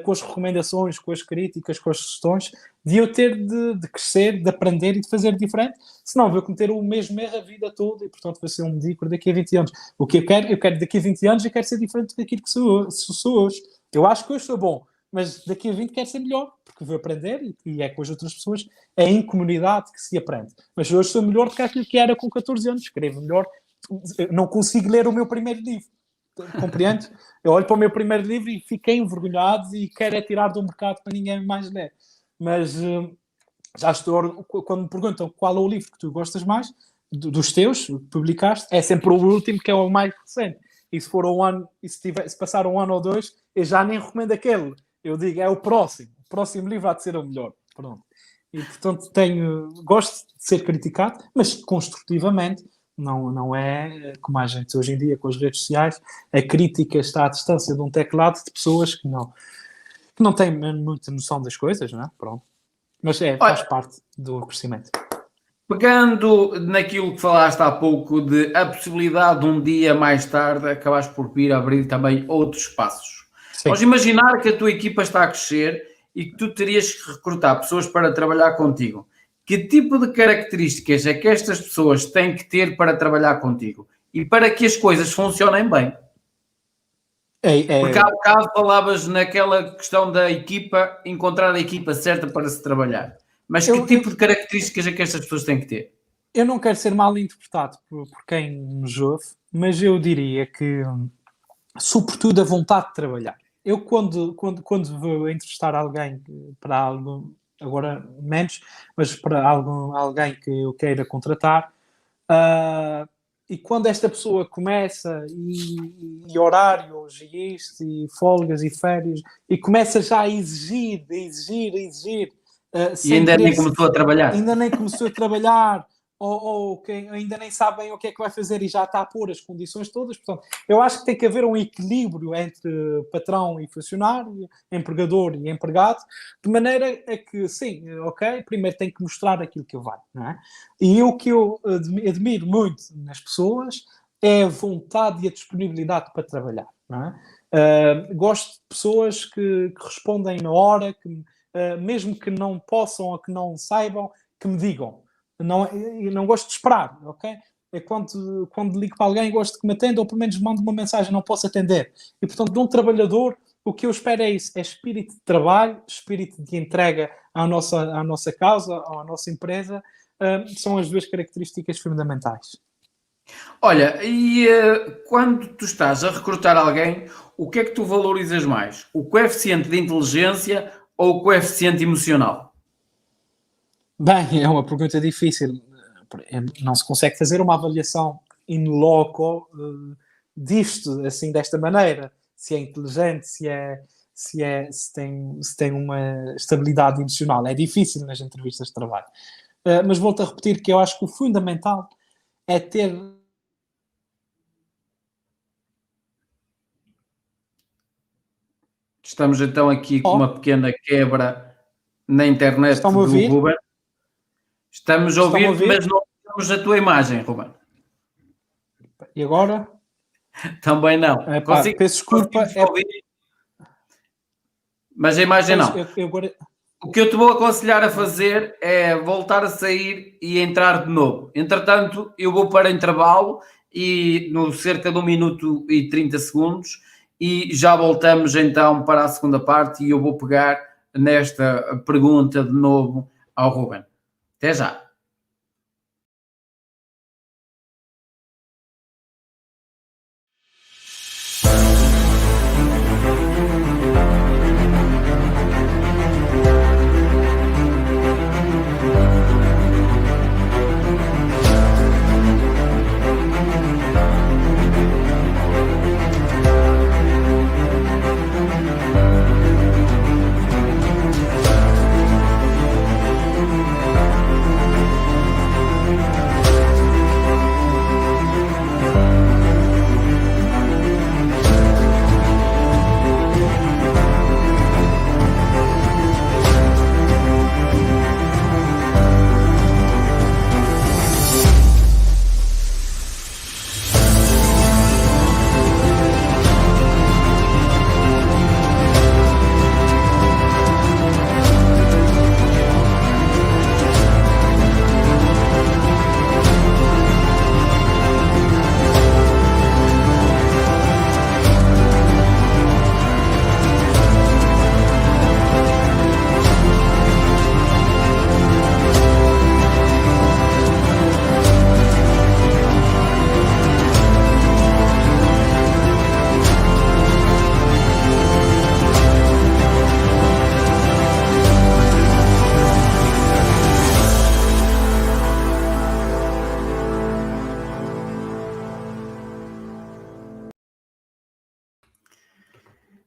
com as recomendações, com as críticas, com as sugestões, de eu ter de crescer, de aprender e de fazer diferente. Senão vou cometer o mesmo erro a vida toda e, portanto, vou ser um medíocre daqui a 20 anos. O que eu quero daqui a 20 anos, eu quero ser diferente daquilo que sou hoje. Eu acho que hoje sou bom, mas daqui a 20 quero ser melhor, porque vou aprender e é com as outras pessoas, é em comunidade que se aprende. Mas hoje sou melhor do que aquilo que era com 14 anos. Escrevo melhor. Não consigo ler o meu primeiro livro. Compreendo? Eu olho para o meu primeiro livro e fiquei envergonhado e quero tirar do mercado para ninguém mais ler. Mas já estou, quando me perguntam qual é o livro que tu gostas mais, dos teus, que publicaste, é sempre o último, que é o mais recente. E se for um ano, e se passar um ano ou 2, eu já nem recomendo aquele. Eu digo, é o próximo. O próximo livro há de ser o melhor. Pronto. E, portanto, gosto de ser criticado, mas construtivamente. Não é como a gente hoje em dia com as redes sociais, a crítica está à distância de um teclado de pessoas que não têm muita noção das coisas, não é? Pronto. Mas faz parte do crescimento. Pegando naquilo que falaste há pouco de a possibilidade de um dia mais tarde acabares por vir abrir também outros espaços. Sim. Vamos imaginar que a tua equipa está a crescer e que tu terias que recrutar pessoas para trabalhar contigo. Que tipo de características é que estas pessoas têm que ter para trabalhar contigo? E para que as coisas funcionem bem? Porque há bocado falavas naquela questão da equipa, encontrar a equipa certa para se trabalhar. Mas que tipo de características é que estas pessoas têm que ter? Eu não quero ser mal interpretado por quem nos ouve, mas eu diria que, sobretudo, a vontade de trabalhar. Eu, quando vou entrevistar alguém para algo, agora menos, mas para alguém que eu queira contratar, ah, e quando esta pessoa começa, e horários, e isto, e folgas, e férias, e começa já a exigir, E sem ainda querer, nem começou a trabalhar. ainda nem começou a trabalhar, ou quem ainda nem sabe bem o que é que vai fazer e já está a pôr as condições todas. Portanto, eu acho que tem que haver um equilíbrio entre patrão e funcionário, empregador e empregado, de maneira a que, sim, ok, primeiro tem que mostrar aquilo que eu valho, não é? E o que eu admiro muito nas pessoas é a vontade e a disponibilidade para trabalhar, não é? Gosto de pessoas que respondem na hora, mesmo que não possam ou que não saibam, que me digam. Não gosto de esperar, ok? É quando ligo para alguém, gosto que me atenda, ou pelo menos mando uma mensagem, não posso atender. E, portanto, de um trabalhador, o que eu espero é isso, é espírito de trabalho, espírito de entrega à nossa causa, à nossa empresa, são as duas características fundamentais. Olha, e quando tu estás a recrutar alguém, o que é que tu valorizas mais? O coeficiente de inteligência ou o coeficiente emocional? Bem, é uma pergunta difícil. Não se consegue fazer uma avaliação in loco disto, assim, desta maneira. Se é inteligente, se tem uma estabilidade emocional. É difícil nas entrevistas de trabalho. Mas volto a repetir que eu acho que o fundamental é ter. Estamos então aqui com uma Oh, pequena quebra na internet estão-me a do ouvir? Ruben. Estamos a Estão-me a ouvir-te, mas ouvir? não temos a tua imagem, Ruben. E agora? Também não. Epá, peço desculpa. Conseguimos ouvir, mas a imagem Pois, não. eu agora. O que eu te vou aconselhar a fazer é voltar a sair e entrar de novo. Entretanto, eu vou para intervalo e no cerca de 1 minuto e 30 segundos e já voltamos então para a segunda parte e eu vou pegar nesta pergunta de novo ao Ruben. Até já.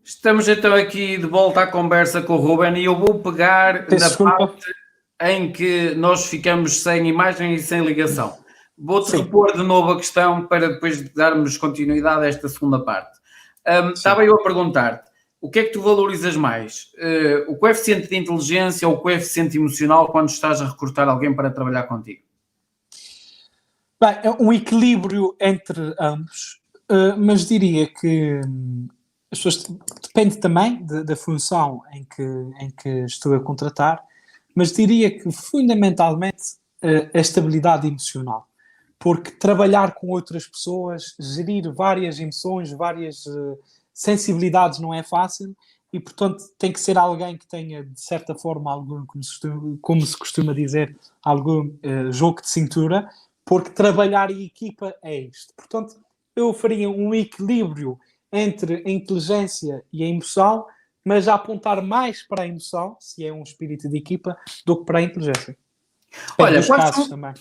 Estamos então aqui de volta à conversa com o Ruben e eu vou pegar Peço na desculpa. parte em que nós ficamos sem imagem e sem ligação. Vou-te Sim, repor de novo a questão para depois darmos continuidade a esta segunda parte. Estava eu a perguntar-te, o que é que tu valorizas mais? O coeficiente de inteligência ou o coeficiente emocional quando estás a recrutar alguém para trabalhar contigo? bem, é um equilíbrio entre ambos, mas diria que as pessoas depende também da função em que estou a contratar, mas diria que fundamentalmente a estabilidade emocional, porque trabalhar com outras pessoas, gerir várias emoções, várias sensibilidades não é fácil, e, portanto, tem que ser alguém que tenha, de certa forma, algum, como se costuma dizer, algum jogo de cintura, porque trabalhar em equipa é isto. Portanto, eu faria um equilíbrio entre a inteligência e a emoção, mas a apontar mais para a emoção, se é um espírito de equipa, do que para a inteligência. Olha, Dos casos também.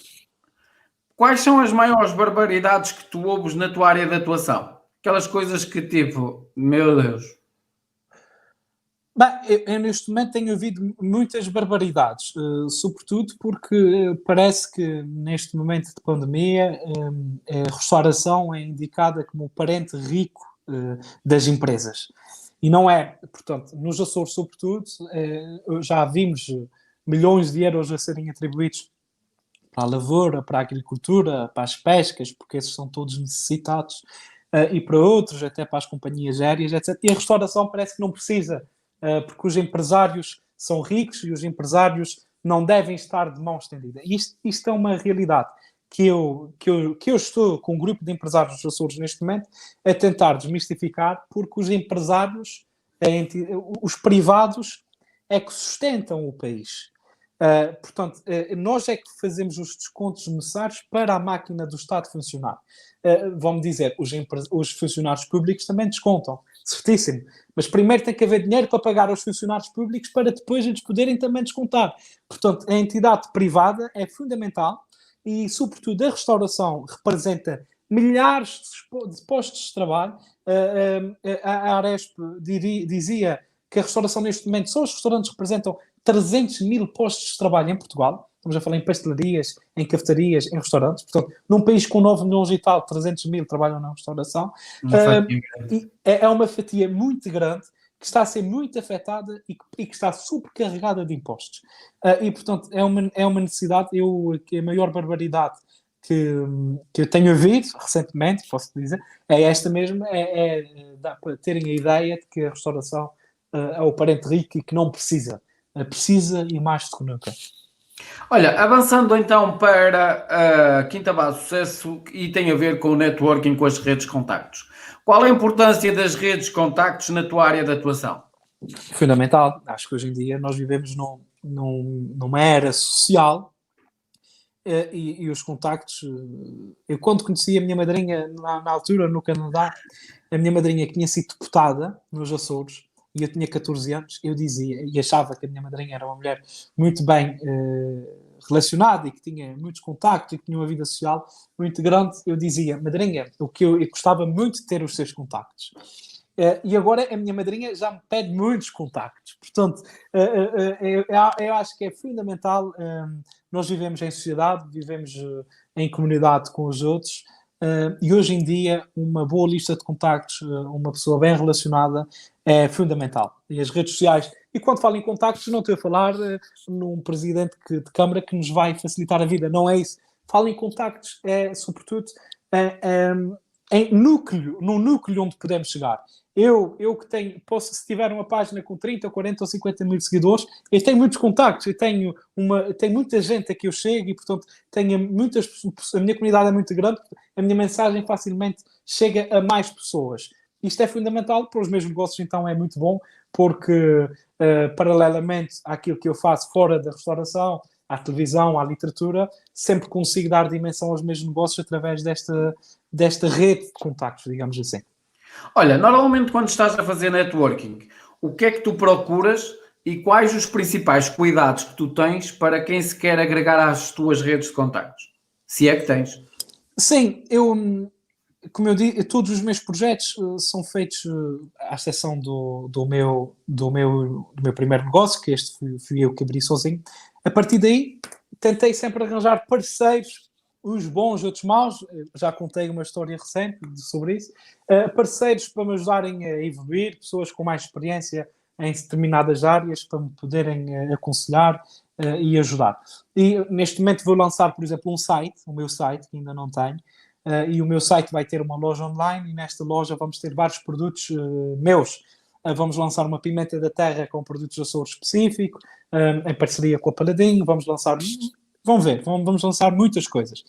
quais são as maiores barbaridades que tu ouves na tua área de atuação? Aquelas coisas que tipo, meu Deus. Bem, eu neste momento tenho ouvido muitas barbaridades, sobretudo porque parece que neste momento de pandemia a restauração é indicada como o parente rico das empresas. E não é, portanto, nos Açores sobretudo, já vimos milhões de euros a serem atribuídos para a lavoura, para a agricultura, para as pescas, porque esses são todos necessitados, e para outros, até para as companhias aéreas, etc. E a restauração parece que não precisa, porque os empresários são ricos e os empresários não devem estar de mão estendida. Isto é uma realidade que eu estou com um grupo de empresários dos Açores neste momento a tentar desmistificar, porque os empresários, os privados, é que sustentam o país. Portanto, nós é que fazemos os descontos necessários para a máquina do Estado funcionar. Vamos dizer, os funcionários públicos também descontam, certíssimo. Mas primeiro tem que haver dinheiro para pagar aos funcionários públicos para depois eles poderem também descontar. Portanto, a entidade privada é fundamental e, sobretudo, a restauração representa milhares de postos de trabalho. A Aresp dizia que a restauração neste momento, só os restaurantes representam 300 mil postos de trabalho em Portugal. Estamos a falar em pastelarias, em cafetarias, em restaurantes. Portanto, num país com 9 milhões e tal, 300 mil trabalham na restauração. É uma fatia muito grande que está a ser muito afetada e que está supercarregada de impostos. E, portanto, é uma necessidade. Que a maior barbaridade que eu tenho ouvido recentemente, posso dizer, é esta mesmo, dá para terem a ideia de que a restauração é o parente rico e que não precisa. Precisa e mais do que nunca. Olha, avançando então para a quinta base de sucesso e tem a ver com o networking com as redes de contactos. Qual a importância das redes de contactos na tua área de atuação? Fundamental. Acho que hoje em dia nós vivemos numa era social e os contactos... Eu quando conheci a minha madrinha na altura no Canadá, a minha madrinha que tinha sido deputada nos Açores, e eu tinha 14 anos, eu dizia, e achava que a minha madrinha era uma mulher muito bem relacionada e que tinha muitos contactos e que tinha uma vida social muito grande, eu dizia, madrinha, o que eu gostava muito de ter os seus contactos. E agora a minha madrinha já me pede muitos contactos. Portanto, eu acho que é fundamental. Nós vivemos em sociedade, vivemos em comunidade com os outros, e hoje em dia uma boa lista de contactos, uma pessoa bem relacionada é fundamental. E as redes sociais, e quando falo em contactos não estou a falar num presidente de Câmara que nos vai facilitar a vida, não é isso. Falo em contactos, sobretudo num núcleo onde podemos chegar. Eu que tenho, se tiver uma página com 30, 40 ou 50 mil seguidores, eu tenho muitos contactos, eu tenho muita gente a que eu chego e, portanto, a minha comunidade é muito grande, a minha mensagem facilmente chega a mais pessoas. Isto é fundamental para os meus negócios, então é muito bom, porque paralelamente àquilo que eu faço fora da restauração, à televisão, à literatura, sempre consigo dar dimensão aos meus negócios através desta rede de contactos, digamos assim. Olha, normalmente quando estás a fazer networking, o que é que tu procuras e quais os principais cuidados que tu tens para quem se quer agregar às tuas redes de contactos? Se é que tens. Sim, como eu digo, todos os meus projetos são feitos à exceção do meu primeiro negócio, que este fui eu que abri sozinho. A partir daí, tentei sempre arranjar parceiros, uns bons, outros maus. Já contei uma história recente sobre isso. Parceiros para me ajudarem a evoluir, pessoas com mais experiência em determinadas áreas para me poderem aconselhar e ajudar. E neste momento vou lançar, por exemplo, o meu site, que ainda não tenho, e o meu site vai ter uma loja online e nesta loja vamos ter vários produtos meus. Vamos lançar uma pimenta da terra com produtos de Açores específico, em parceria com a Paladinho. Vamos lançar Vão ver, vamos lançar muitas coisas.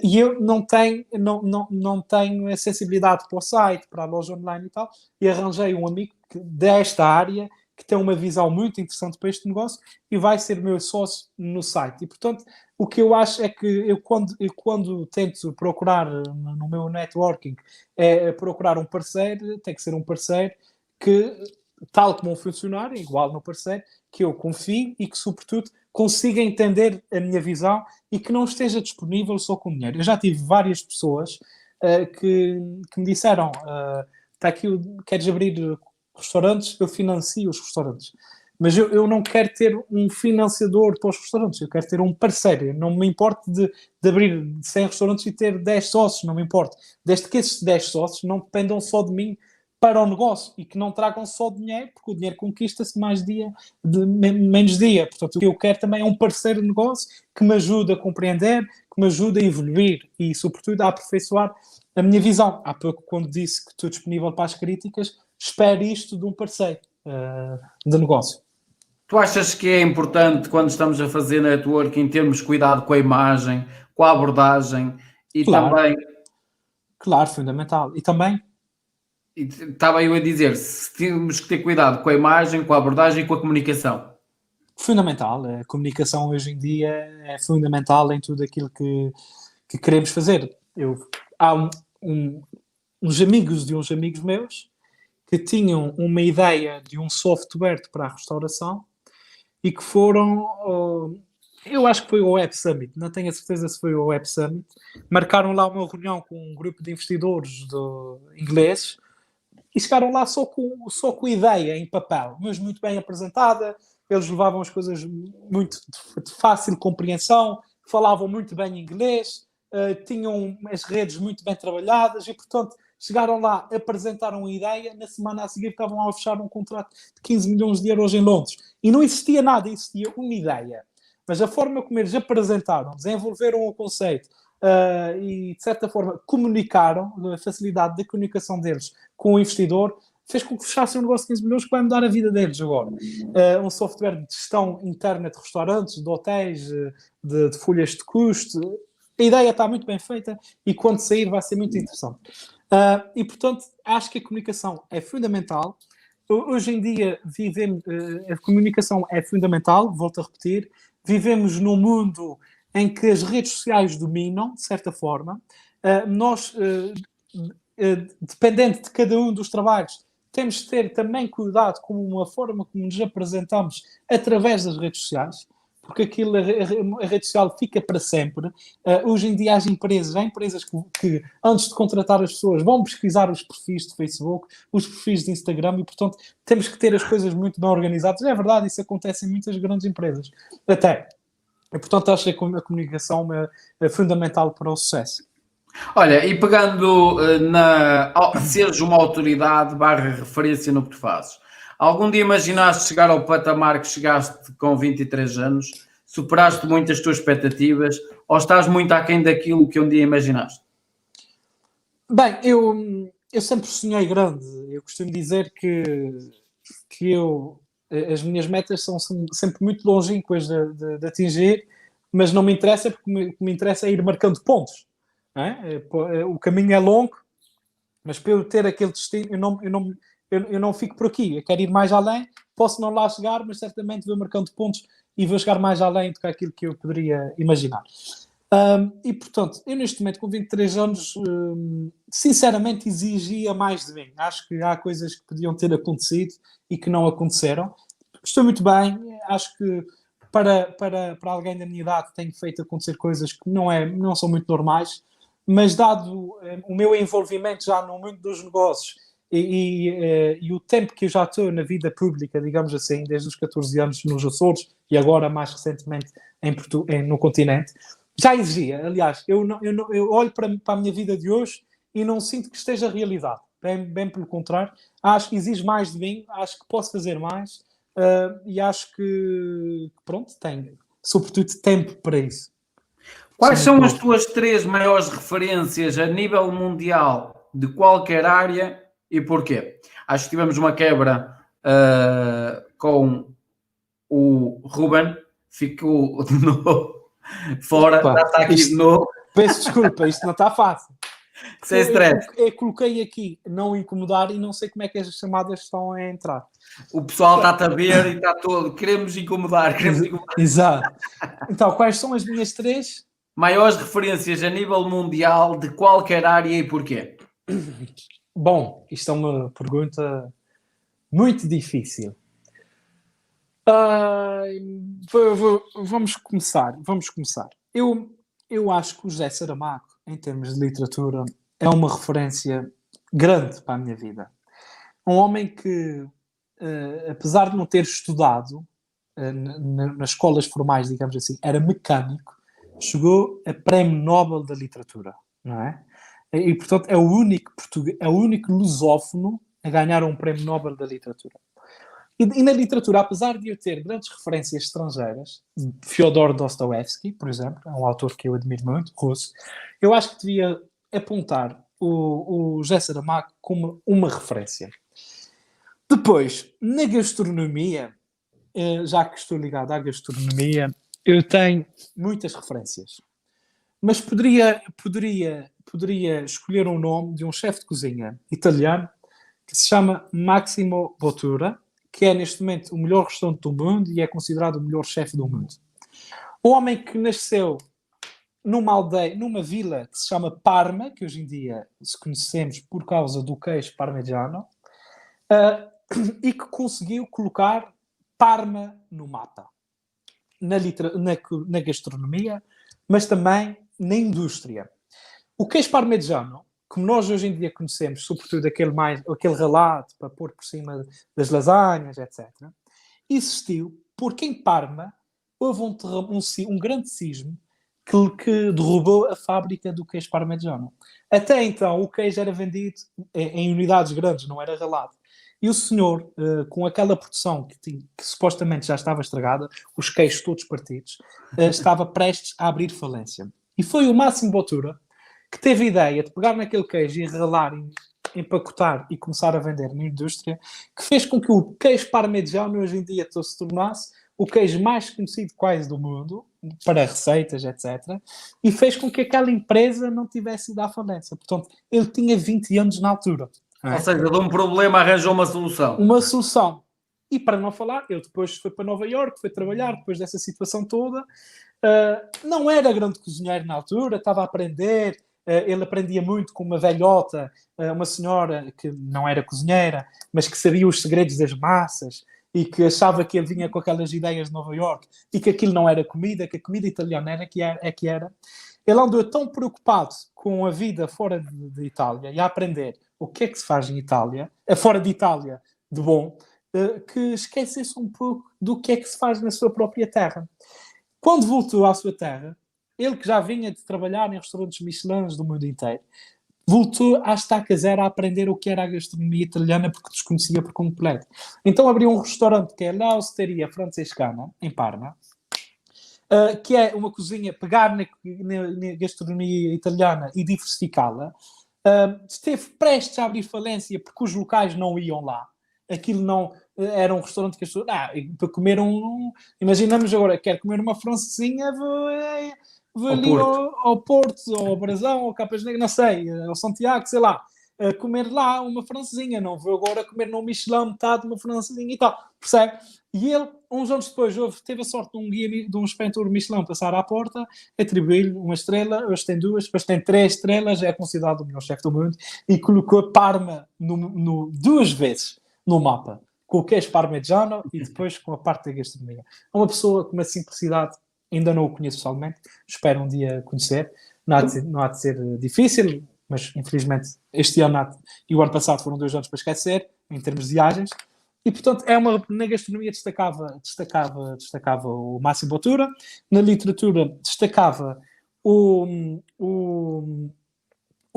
E eu não tenho acessibilidade para o site, para a loja online e tal, e arranjei um amigo desta área que tem uma visão muito interessante para este negócio e vai ser meu sócio no site. E, portanto, o que eu acho é que quando tento procurar no meu networking, procurar um parceiro, tem que ser um parceiro que, tal como um funcionário, igual no parceiro, que eu confie e que, sobretudo, consiga entender a minha visão e que não esteja disponível só com dinheiro. Eu já tive várias pessoas que me disseram está aqui, queres abrir restaurantes? Eu financio os restaurantes. Mas eu não quero ter um financiador para os restaurantes, eu quero ter um parceiro. Eu não me importo de abrir 100 restaurantes e ter 10 sócios, não me importa. Desde que esses 10 sócios não dependam só de mim para o negócio e que não tragam só dinheiro, porque o dinheiro conquista-se menos dia. Portanto, o que eu quero também é um parceiro de negócio que me ajude a compreender, que me ajude a evoluir e, sobretudo, a aperfeiçoar a minha visão. Há pouco, quando disse que estou disponível para as críticas, espero isto de um parceiro de negócio. Tu achas que é importante, quando estamos a fazer networking, termos cuidado com a imagem, com a abordagem e Claro, também... claro, fundamental. E também, Estava eu a dizer, se temos que ter cuidado com a imagem, com a abordagem e com a comunicação. fundamental. A comunicação hoje em dia é fundamental em tudo aquilo que queremos fazer. Há uns amigos de uns amigos meus que tinham uma ideia de um software para a restauração e que foram, eu acho que foi ao Web Summit, não tenho a certeza se foi ao Web Summit, marcaram lá uma reunião com um grupo de investidores ingleses e chegaram lá só com ideia em papel, mas muito bem apresentada. Eles levavam as coisas muito de fácil compreensão, falavam muito bem inglês, tinham as redes muito bem trabalhadas e, portanto, chegaram lá, apresentaram a ideia, na semana a seguir estavam lá a fechar um contrato de 15 milhões de euros em Londres. E não existia nada, existia uma ideia. Mas a forma como eles apresentaram, desenvolveram o conceito e, de certa forma, comunicaram, a facilidade da comunicação deles com o investidor, fez com que fechassem um negócio de 15 milhões que vai mudar a vida deles agora. Um software de gestão interna de restaurantes, de hotéis, de folhas de custo. A ideia está muito bem feita e quando sair vai ser muito interessante. E, portanto, acho que a comunicação é fundamental. Hoje em dia, a comunicação é fundamental, volto a repetir. Vivemos num mundo em que as redes sociais dominam, de certa forma. Nós, dependente de cada um dos trabalhos, temos de ter também cuidado com uma forma como nos apresentamos através das redes sociais, porque a rede social fica para sempre. Hoje em dia há empresas que, antes de contratar as pessoas, vão pesquisar os perfis de Facebook, os perfis de Instagram e, portanto, temos que ter as coisas muito bem organizadas. É verdade, isso acontece em muitas grandes empresas. Até. E, portanto, acho que a comunicação é fundamental para o sucesso. Olha, e pegando seres uma autoridade / referência no que tu fazes, algum dia imaginaste chegar ao patamar que chegaste com 23 anos? Superaste muito as tuas expectativas ou estás muito aquém daquilo que um dia imaginaste? Bem, eu sempre sonhei grande. Eu costumo dizer que as minhas metas são sempre muito longínquas de atingir, mas não me interessa, porque o que me interessa é ir marcando pontos. O caminho é longo, mas para eu ter aquele destino, eu não fico por aqui. Eu quero ir mais além. Posso não lá chegar, mas certamente vou marcando pontos e vou chegar mais além do que aquilo que eu poderia imaginar. E, portanto, eu neste momento, com 23 anos, sinceramente exigia mais de mim. Acho que há coisas que podiam ter acontecido e que não aconteceram. Estou muito bem. Acho que para alguém da minha idade tenho feito acontecer coisas que não são muito normais, mas dado o meu envolvimento já no mundo dos negócios e o tempo que eu já estou na vida pública, digamos assim, desde os 14 anos nos Açores e agora mais recentemente no continente, já exigia. Aliás, eu olho para a minha vida de hoje e não sinto que esteja realizado. Bem pelo contrário, acho que exige mais de mim, acho que posso fazer mais e acho que, pronto, tenho, sobretudo, tempo para isso. Quais são as tuas 3 maiores referências a nível mundial de qualquer área e porquê? Acho que tivemos uma quebra com o Ruben, ficou Fora, Opa, já está aqui isto- de novo. Peço desculpa, isto não está fácil. Sem stress. Eu coloquei aqui não incomodar e não sei como é que as chamadas estão a entrar. O pessoal está-te a ver e está todo. Queremos incomodar. Exato. Então, quais são as minhas três? Maiores referências a nível mundial de qualquer área e porquê? Bom, isto é uma pergunta muito difícil. Ai, vamos começar. Eu acho que o José Saramago, em termos de literatura, é uma referência grande para a minha vida. Um homem que, apesar de não ter estudado nas escolas formais, digamos assim, era mecânico, chegou a Prémio Nobel da Literatura, não é? E, portanto, é o único lusófono a ganhar um Prémio Nobel da Literatura. E na literatura, apesar de eu ter grandes referências estrangeiras, Fyodor Dostoevsky, por exemplo, é um autor que eu admiro muito, russo, eu acho que devia apontar o José Saramago como uma referência. Depois, na gastronomia, já que estou ligado à gastronomia, eu tenho muitas referências. Mas poderia escolher um nome de um chefe de cozinha italiano que se chama Massimo Bottura, que é neste momento o melhor restaurante do mundo e é considerado o melhor chefe do mundo. Um homem que nasceu numa aldeia, numa vila que se chama Parma, que hoje em dia se conhecemos por causa do queijo parmegiano, e que conseguiu colocar Parma no mapa, na gastronomia, mas também na indústria. O queijo parmegiano, como nós hoje em dia conhecemos, sobretudo aquele ralado para pôr por cima das lasanhas, etc., existiu porque em Parma houve um grande sismo que derrubou a fábrica do queijo parmegiano. Até então, o queijo era vendido em unidades grandes, não era ralado. E o senhor, com aquela produção que supostamente já estava estragada, os queijos todos partidos, estava prestes a abrir falência. E foi o Massimo Bottura que teve a ideia de pegar naquele queijo e ralar, empacotar e começar a vender na indústria, que fez com que o queijo parmegiano hoje em dia se tornasse o queijo mais conhecido quase do mundo, para receitas, etc. E fez com que aquela empresa não tivesse ido à falência. Portanto, ele tinha 20 anos na altura. Ou seja, de um problema arranjou uma solução. Uma solução. E para não falar, ele depois foi para Nova Iorque, foi trabalhar depois dessa situação toda. Não era grande cozinheiro na altura, estava a aprender. Ele aprendia muito com uma velhota, uma senhora que não era cozinheira, mas que sabia os segredos das massas e que achava que ele vinha com aquelas ideias de Nova Iorque e que aquilo não era comida, que a comida italiana era que era. Ele andou tão preocupado com a vida fora de Itália e a aprender o que é que se faz em Itália, fora de Itália, de bom, que esquecesse um pouco do que é que se faz na sua própria terra. Quando voltou à sua terra, ele que já vinha de trabalhar em restaurantes Michelin do mundo inteiro, voltou à estaca zero a aprender o que era a gastronomia italiana porque desconhecia por completo. Então abriu um restaurante que é La Osteria Francescana, em Parma, que é uma cozinha, pegar na gastronomia italiana e diversificá-la. Esteve prestes a abrir falência porque os locais não iam lá. Aquilo não era um restaurante que as pessoas... para comer imaginamos agora, quero comer uma francesinha, vou ali ao Porto, ou ao Brasão, ou ao Capas Negras, não sei, ao Santiago, sei lá, comer lá uma francesinha, não vou agora comer no Michelin metade de uma francesinha e tal, percebe? E ele, uns anos depois, teve a sorte de um guia, de um inspetor Michelin passar à porta, atribuiu-lhe uma estrela, hoje tem 2, depois tem 3 estrelas, é considerado o melhor chefe do mundo, e colocou a Parma 2 vezes no mapa, com o queijo parmegiano e depois com a parte da gastronomia. É uma pessoa com uma simplicidade, ainda não o conheço pessoalmente, espero um dia conhecer, não há de ser difícil, mas infelizmente este ano e o ano passado foram 2 anos para esquecer, em termos de viagens, e portanto na gastronomia destacava o Massimo Bottura, na literatura destacava o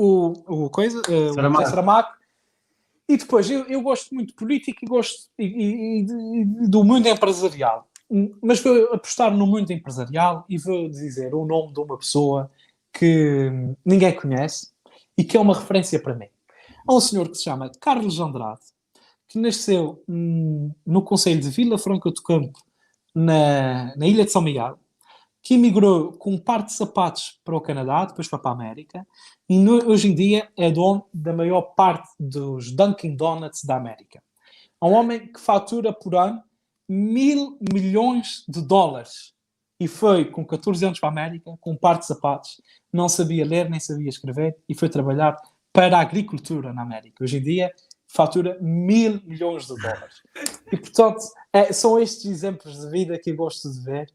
José Saramago, e depois eu gosto muito de política e gosto do mundo empresarial, mas vou apostar no mundo empresarial e vou dizer o nome de uma pessoa que ninguém conhece e que é uma referência para mim. Há um senhor que se chama Carlos Andrade, que nasceu no concelho de Vila Franca do Campo, na ilha de São Miguel, que emigrou com um par de sapatos para o Canadá, depois foi para a América, e hoje em dia é dono da maior parte dos Dunkin' Donuts da América. É um homem que fatura por ano $1.000 milhões. E foi com 14 anos para a América, com um par de sapatos, não sabia ler nem sabia escrever, e foi trabalhar para a agricultura na América. Hoje em dia fatura $1.000 milhões. E, portanto, são estes exemplos de vida que eu gosto de ver,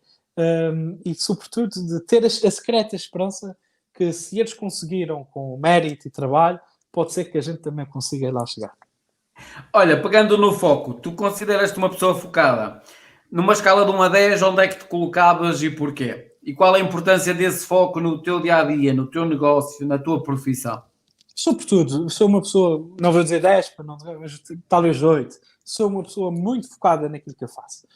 e, sobretudo, de ter a secreta esperança que, se eles conseguiram com mérito e trabalho, pode ser que a gente também consiga ir lá chegar. Olha, pegando no foco, tu consideras-te uma pessoa focada? Numa escala de 1 a 10, onde é que te colocavas e porquê? E qual a importância desse foco no teu dia-a-dia, no teu negócio, na tua profissão? Sobretudo, sou uma pessoa, não vou dizer 10, mas talvez 8. Sou uma pessoa muito focada naquilo que eu faço.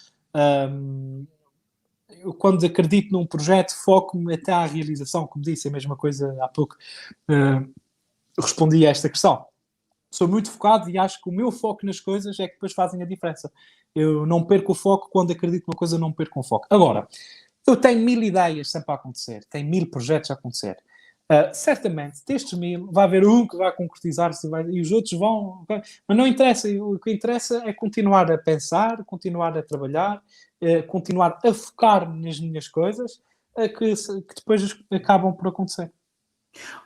Eu, quando acredito num projeto, foco-me até à realização, como disse, a mesma coisa há pouco, respondi a esta questão. Sou muito focado e acho que o meu foco nas coisas é que depois fazem a diferença. Eu não perco o foco quando acredito numa coisa, não perco o foco. Agora, eu tenho 1000 ideias sempre a acontecer, tenho 1000 projetos a acontecer. Certamente, destes 1000, vai haver um que vai concretizar-se e os outros vão... Mas não interessa, o que interessa é continuar a pensar, continuar a trabalhar, continuar a focar nas minhas coisas, que depois acabam por acontecer.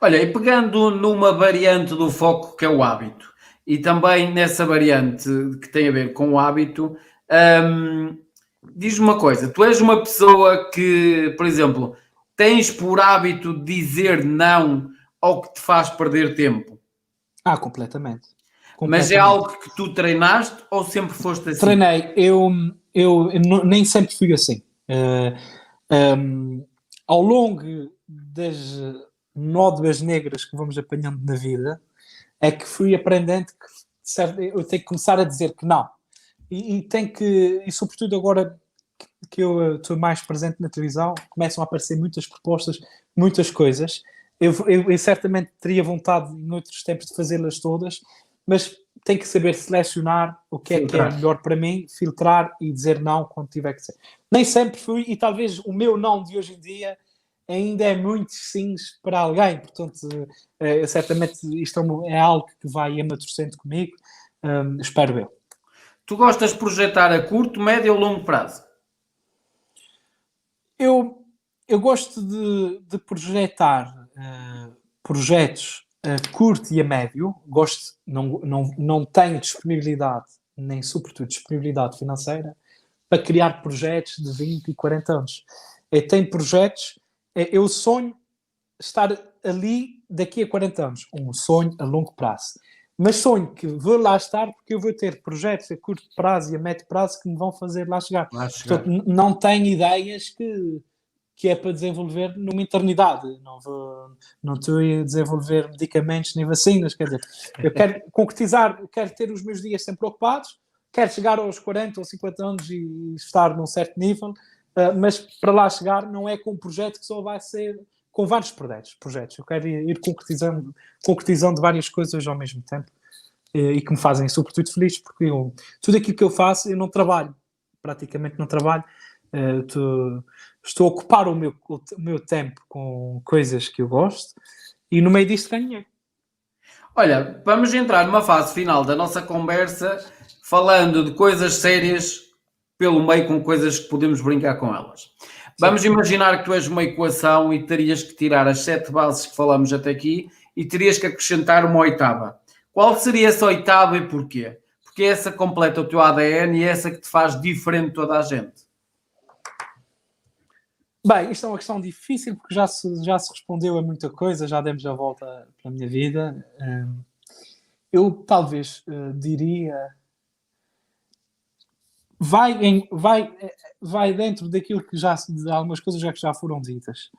Olha, e pegando numa variante do foco que é o hábito, e também nessa variante que tem a ver com o hábito, diz-me uma coisa, tu és uma pessoa que, por exemplo, tens por hábito dizer não ao que te faz perder tempo, Completamente. mas é algo que tu treinaste ou sempre foste assim? Treinei, eu nem sempre fui assim. Ao longo das nódoas negras que vamos apanhando na vida, é que fui aprendendo que eu tenho que começar a dizer que não. E sobretudo agora que eu estou mais presente na televisão, começam a aparecer muitas propostas, muitas coisas. Eu certamente teria vontade, em outros tempos, de fazê-las todas, mas tenho que saber selecionar o que é melhor para mim, filtrar e dizer não quando tiver que ser. Nem sempre fui, e talvez o meu não de hoje em dia ainda é muitos sims para alguém, portanto, certamente isto é algo que vai amadurecendo comigo, espero eu. Tu gostas de projetar a curto, médio ou longo prazo? Eu gosto de projetar projetos a curto e a médio. Gosto, não tenho disponibilidade, nem sobretudo disponibilidade financeira, para criar projetos de 20 e 40 anos. Eu tenho projetos, eu sonho estar ali daqui a 40 anos. Um sonho a longo prazo. Mas sonho que vou lá estar porque eu vou ter projetos a curto prazo e a médio prazo que me vão fazer lá chegar. Portanto, não tenho ideias que é para desenvolver numa eternidade. Não estou a desenvolver medicamentos nem vacinas. Quer dizer, eu quero concretizar, quero ter os meus dias sempre ocupados, quero chegar aos 40 ou 50 anos e estar num certo nível, mas para lá chegar não é com um projeto que só vai ser com vários projetos. Eu quero ir concretizando várias coisas ao mesmo tempo e que me fazem sobretudo feliz, porque tudo aquilo que eu faço, eu não trabalho, praticamente não trabalho. Estou a ocupar o meu tempo com coisas que eu gosto e no meio disto ganho dinheiro. Olha, vamos entrar numa fase final da nossa conversa falando de coisas sérias pelo meio, com coisas que podemos brincar com elas. Vamos imaginar que tu és uma equação e terias que tirar as 7 bases que falamos até aqui e terias que acrescentar uma oitava. Qual seria essa oitava e porquê? Porque essa completa o teu ADN e é essa que te faz diferente de toda a gente. Bem, isto é uma questão difícil porque já se respondeu a muita coisa, já demos a volta para a minha vida. Eu talvez diria... Vai dentro daquilo que de algumas coisas que já foram ditas.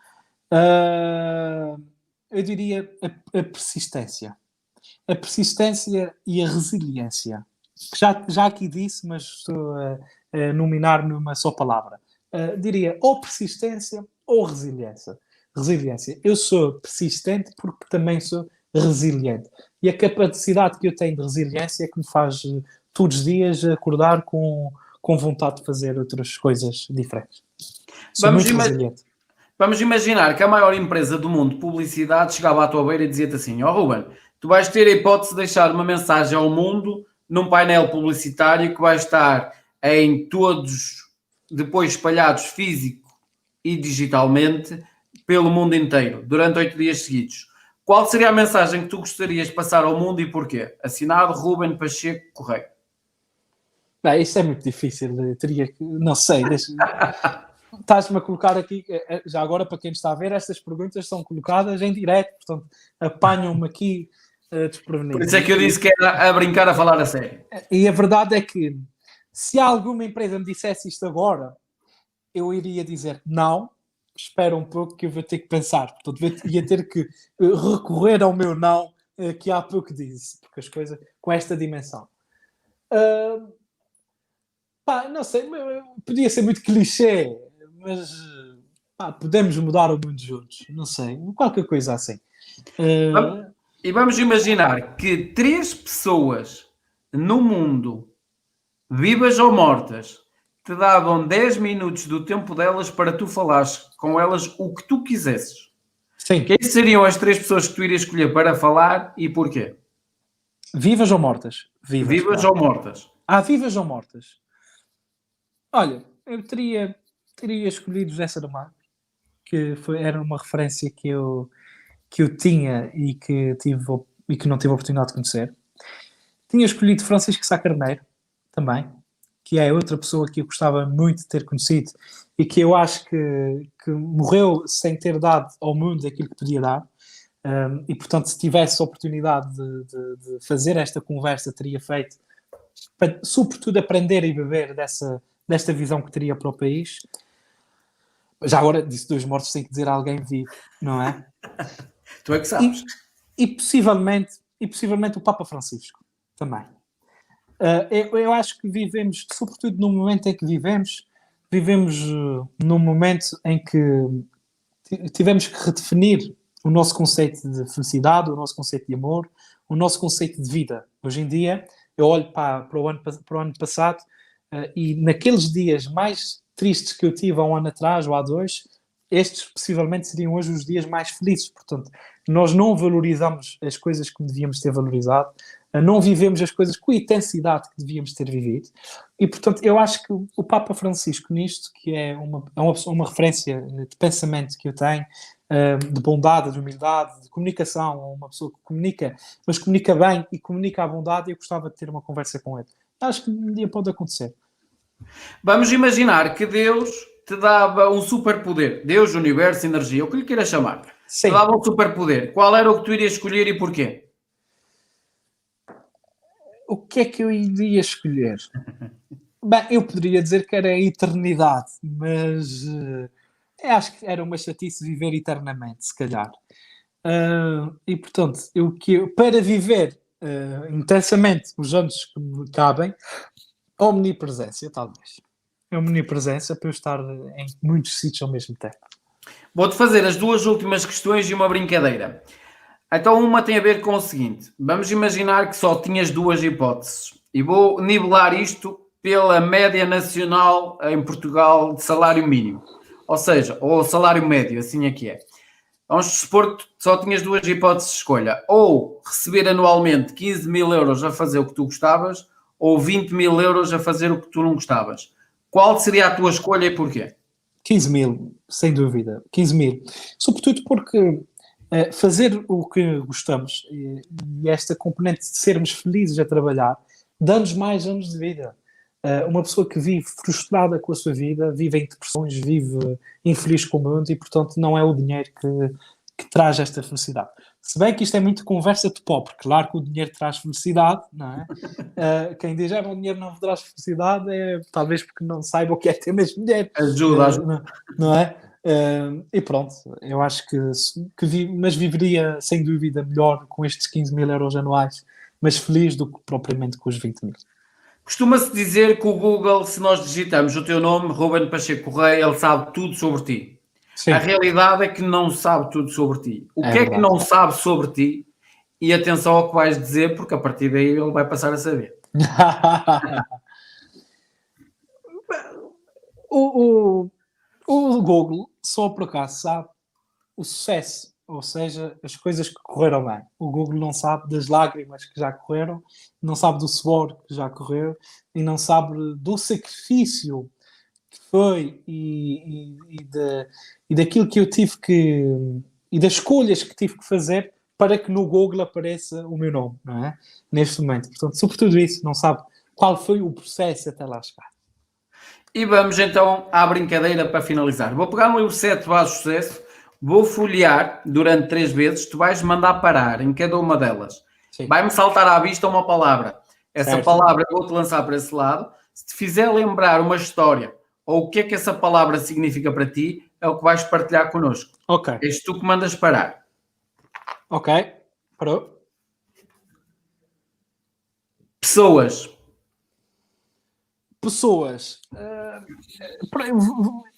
Eu diria a persistência. A persistência e a resiliência. Já aqui disse, mas estou a nominar numa só palavra. Diria ou persistência ou resiliência. Resiliência. Eu sou persistente porque também sou resiliente. E a capacidade que eu tenho de resiliência é que me faz todos os dias acordar com vontade de fazer outras coisas diferentes. Sou muito resiliente. Vamos imaginar que a maior empresa do mundo de publicidade chegava à tua beira e dizia-te assim: ó Ruben, tu vais ter a hipótese de deixar uma mensagem ao mundo num painel publicitário que vai estar em todos, depois espalhados físico e digitalmente pelo mundo inteiro, durante 8 dias seguidos. Qual seria a mensagem que tu gostarias de passar ao mundo e porquê? Assinado Ruben Pacheco Correia. Bem, isso é muito difícil. Teria que... Não sei, estás-me a colocar aqui, já agora para quem está a ver, estas perguntas são colocadas em direto, portanto, apanham-me aqui desprevenido. Por isso é que eu disse que era a brincar a falar a sério. E a verdade é que, se alguma empresa me dissesse isto agora, eu iria dizer não, espera um pouco que eu vou ter que pensar. Portanto, ia ter que recorrer ao meu não, que há pouco disse, porque as coisas com esta dimensão. Pá, não sei, podia ser muito clichê, mas pá, podemos mudar o mundo juntos. Não sei, qualquer coisa assim. E vamos imaginar que 3 pessoas no mundo, vivas ou mortas, te davam 10 minutos do tempo delas para tu falares com elas o que tu quisesses. Sim. Quem seriam as 3 pessoas que tu irias escolher para falar e porquê? Vivas ou mortas? Vivas claro. ou mortas? Vivas ou mortas? Olha, eu teria escolhido José Saramago, que era uma referência que eu tinha e que não tive a oportunidade de conhecer. Tinha escolhido Francisco Sá Carneiro, também, que é outra pessoa que eu gostava muito de ter conhecido e que eu acho que morreu sem ter dado ao mundo aquilo que podia dar. E, portanto, se tivesse a oportunidade de fazer esta conversa, teria feito, para, sobretudo, aprender e beber desta visão que teria para o país. Já agora, disse 2 mortos, tem que dizer alguém vivo, não é? Tu é que sabes. E possivelmente o Papa Francisco, também. Eu acho que vivemos, sobretudo no momento em que vivemos num momento em que tivemos que redefinir o nosso conceito de felicidade, o nosso conceito de amor, o nosso conceito de vida. Hoje em dia, eu olho para o ano passado e naqueles dias mais tristes que eu tive há um ano atrás ou há 2, estes possivelmente seriam hoje os dias mais felizes. Portanto, nós não valorizamos as coisas como devíamos ter valorizado, não vivemos as coisas com a intensidade que devíamos ter vivido. E, portanto, eu acho que o Papa Francisco nisto, que é uma referência de pensamento que eu tenho, de bondade, de humildade, de comunicação, uma pessoa que comunica, mas comunica bem e comunica a bondade, e eu gostava de ter uma conversa com ele. Acho que um dia pode acontecer. Vamos imaginar que Deus te dava um superpoder. Deus, universo, energia, o que lhe queiras chamar. Sim. Te dava um superpoder. Qual era o que tu irias escolher e porquê? O que é que eu iria escolher? Bem, eu poderia dizer que era a eternidade, mas acho que era uma chatice viver eternamente, se calhar. E, portanto, para viver intensamente os anos que me cabem, a omnipresença, talvez. A omnipresença para eu estar em muitos sítios ao mesmo tempo. Vou-te fazer as 2 últimas questões e uma brincadeira. Então, uma tem a ver com o seguinte. Vamos imaginar que só tinhas 2 hipóteses. E vou nivelar isto pela média nacional em Portugal de salário mínimo. Ou seja, ou salário médio, assim é que é. Vamos supor que só tinhas 2 hipóteses de escolha. Ou receber anualmente 15 mil euros a fazer o que tu gostavas, ou 20 mil euros a fazer o que tu não gostavas. Qual seria a tua escolha e porquê? 15 mil, sem dúvida. 15 mil. Sobretudo porque fazer o que gostamos e esta componente de sermos felizes a trabalhar dá-nos mais anos de vida. Uma pessoa que vive frustrada com a sua vida, vive em depressões, vive infeliz com o mundo e, portanto, não é o dinheiro que traz esta felicidade. Se bem que isto é muito conversa de pobre. Claro que o dinheiro traz felicidade, não é? Quem diz que o dinheiro não traz felicidade é talvez porque não saiba o que é ter mesmo dinheiro. Ajuda. Não é? E pronto, eu acho mas viveria sem dúvida melhor com estes 15 mil euros anuais, mas feliz do que propriamente com os 20 mil. Costuma-se dizer que o Google, se nós digitamos o teu nome, Ruben Pacheco Correia, ele sabe tudo sobre ti. Sim. A realidade é que não sabe tudo sobre ti. O que é que não sabe sobre ti? E atenção ao que vais dizer, porque a partir daí ele vai passar a saber. O Google só por acaso sabe o sucesso, ou seja, as coisas que correram bem. O Google não sabe das lágrimas que já correram, não sabe do suor que já correu e não sabe do sacrifício que foi e daquilo que eu tive que... e das escolhas que tive que fazer para que no Google apareça o meu nome, não é? Neste momento. Portanto, sobretudo isso, não sabe qual foi o processo até lá chegar. E vamos então à brincadeira para finalizar. Vou pegar um livro 7 Bases de Sucesso, vou folhear durante 3 vezes, tu vais mandar parar em cada uma delas. Sim. Vai-me saltar à vista uma palavra. Essa Certo. palavra eu vou-te lançar para esse lado. Se te fizer lembrar uma história ou o que é que essa palavra significa para ti, é o que vais partilhar connosco. Ok. És tu que mandas parar. Ok. Parou. Pessoas. Pessoas.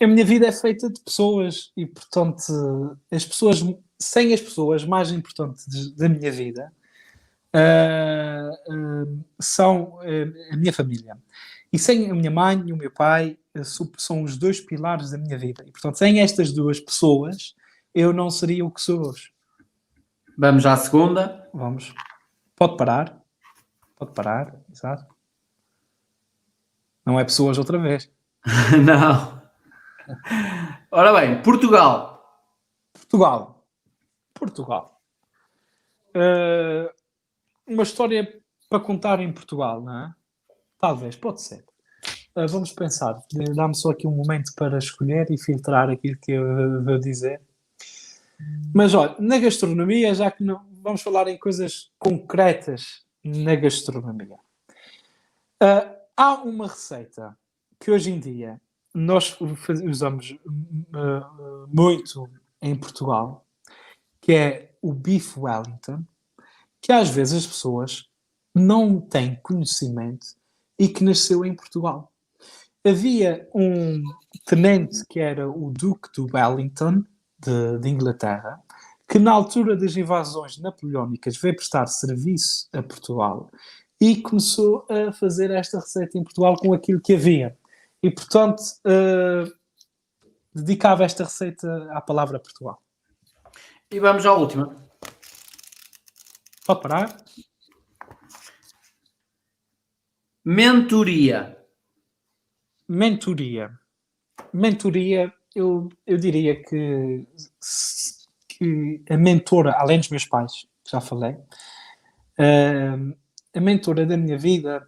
A minha vida é feita de pessoas e, portanto, as pessoas, sem as pessoas mais importantes da minha vida são a minha família. E sem a minha mãe e o meu pai são os 2 pilares da minha vida. E, portanto, sem estas 2 pessoas, eu não seria o que sou hoje. Vamos à segunda. Vamos. Pode parar. Pode parar. Exato. Não é pessoas outra vez. Não. Ora bem, Portugal. Portugal. Uma história para contar em Portugal, não é? Talvez, pode ser. Vamos pensar. Dá-me só aqui um momento para escolher e filtrar aquilo que eu vou dizer. Mas olha, na gastronomia, já que não vamos falar em coisas concretas na gastronomia. Há uma receita que hoje em dia nós usamos muito em Portugal, que é o Beef Wellington, que às vezes as pessoas não têm conhecimento e que nasceu em Portugal. Havia um tenente que era o Duque de Wellington, de Inglaterra, que na altura das invasões napoleónicas veio prestar serviço a Portugal e começou a fazer esta receita em Portugal com aquilo que havia. E, portanto, dedicava esta receita à palavra Portugal. E vamos à última. Pode parar? Mentoria. Mentoria, eu diria que a mentora, além dos meus pais, já falei, a mentora da minha vida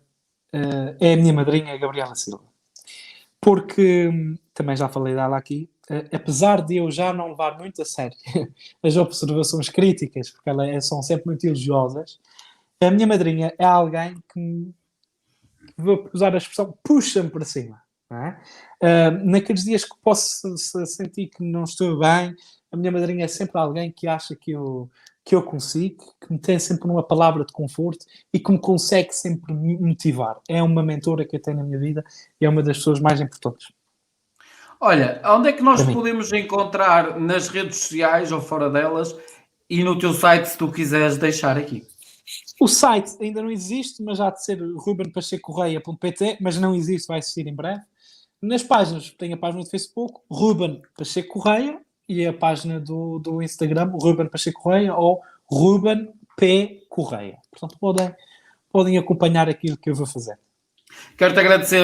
é a minha madrinha, a Gabriela Silva. Porque, também já falei dela aqui, apesar de eu já não levar muito a sério as observações críticas, porque elas são sempre muito elogiosas, a minha madrinha é alguém que, vou usar a expressão, puxa-me para cima. Não é? Naqueles dias que posso sentir que não estou bem, a minha madrinha é sempre alguém que acha que eu consigo, que me tem sempre uma palavra de conforto e que me consegue sempre motivar. É uma mentora que eu tenho na minha vida e é uma das pessoas mais importantes. Olha, onde é que nós podemos encontrar nas redes sociais ou fora delas e no teu site, se tu quiseres deixar aqui? O site ainda não existe, mas há de ser rubenpachecocorreia.pt, mas não existe, vai existir em breve. Nas páginas, tem a página do Facebook, Ruben Pacheco Correia, e a página do Instagram, Ruben Pacheco Correia, ou Ruben P. Correia. Portanto, podem acompanhar aquilo que eu vou fazer. Quero-te agradecer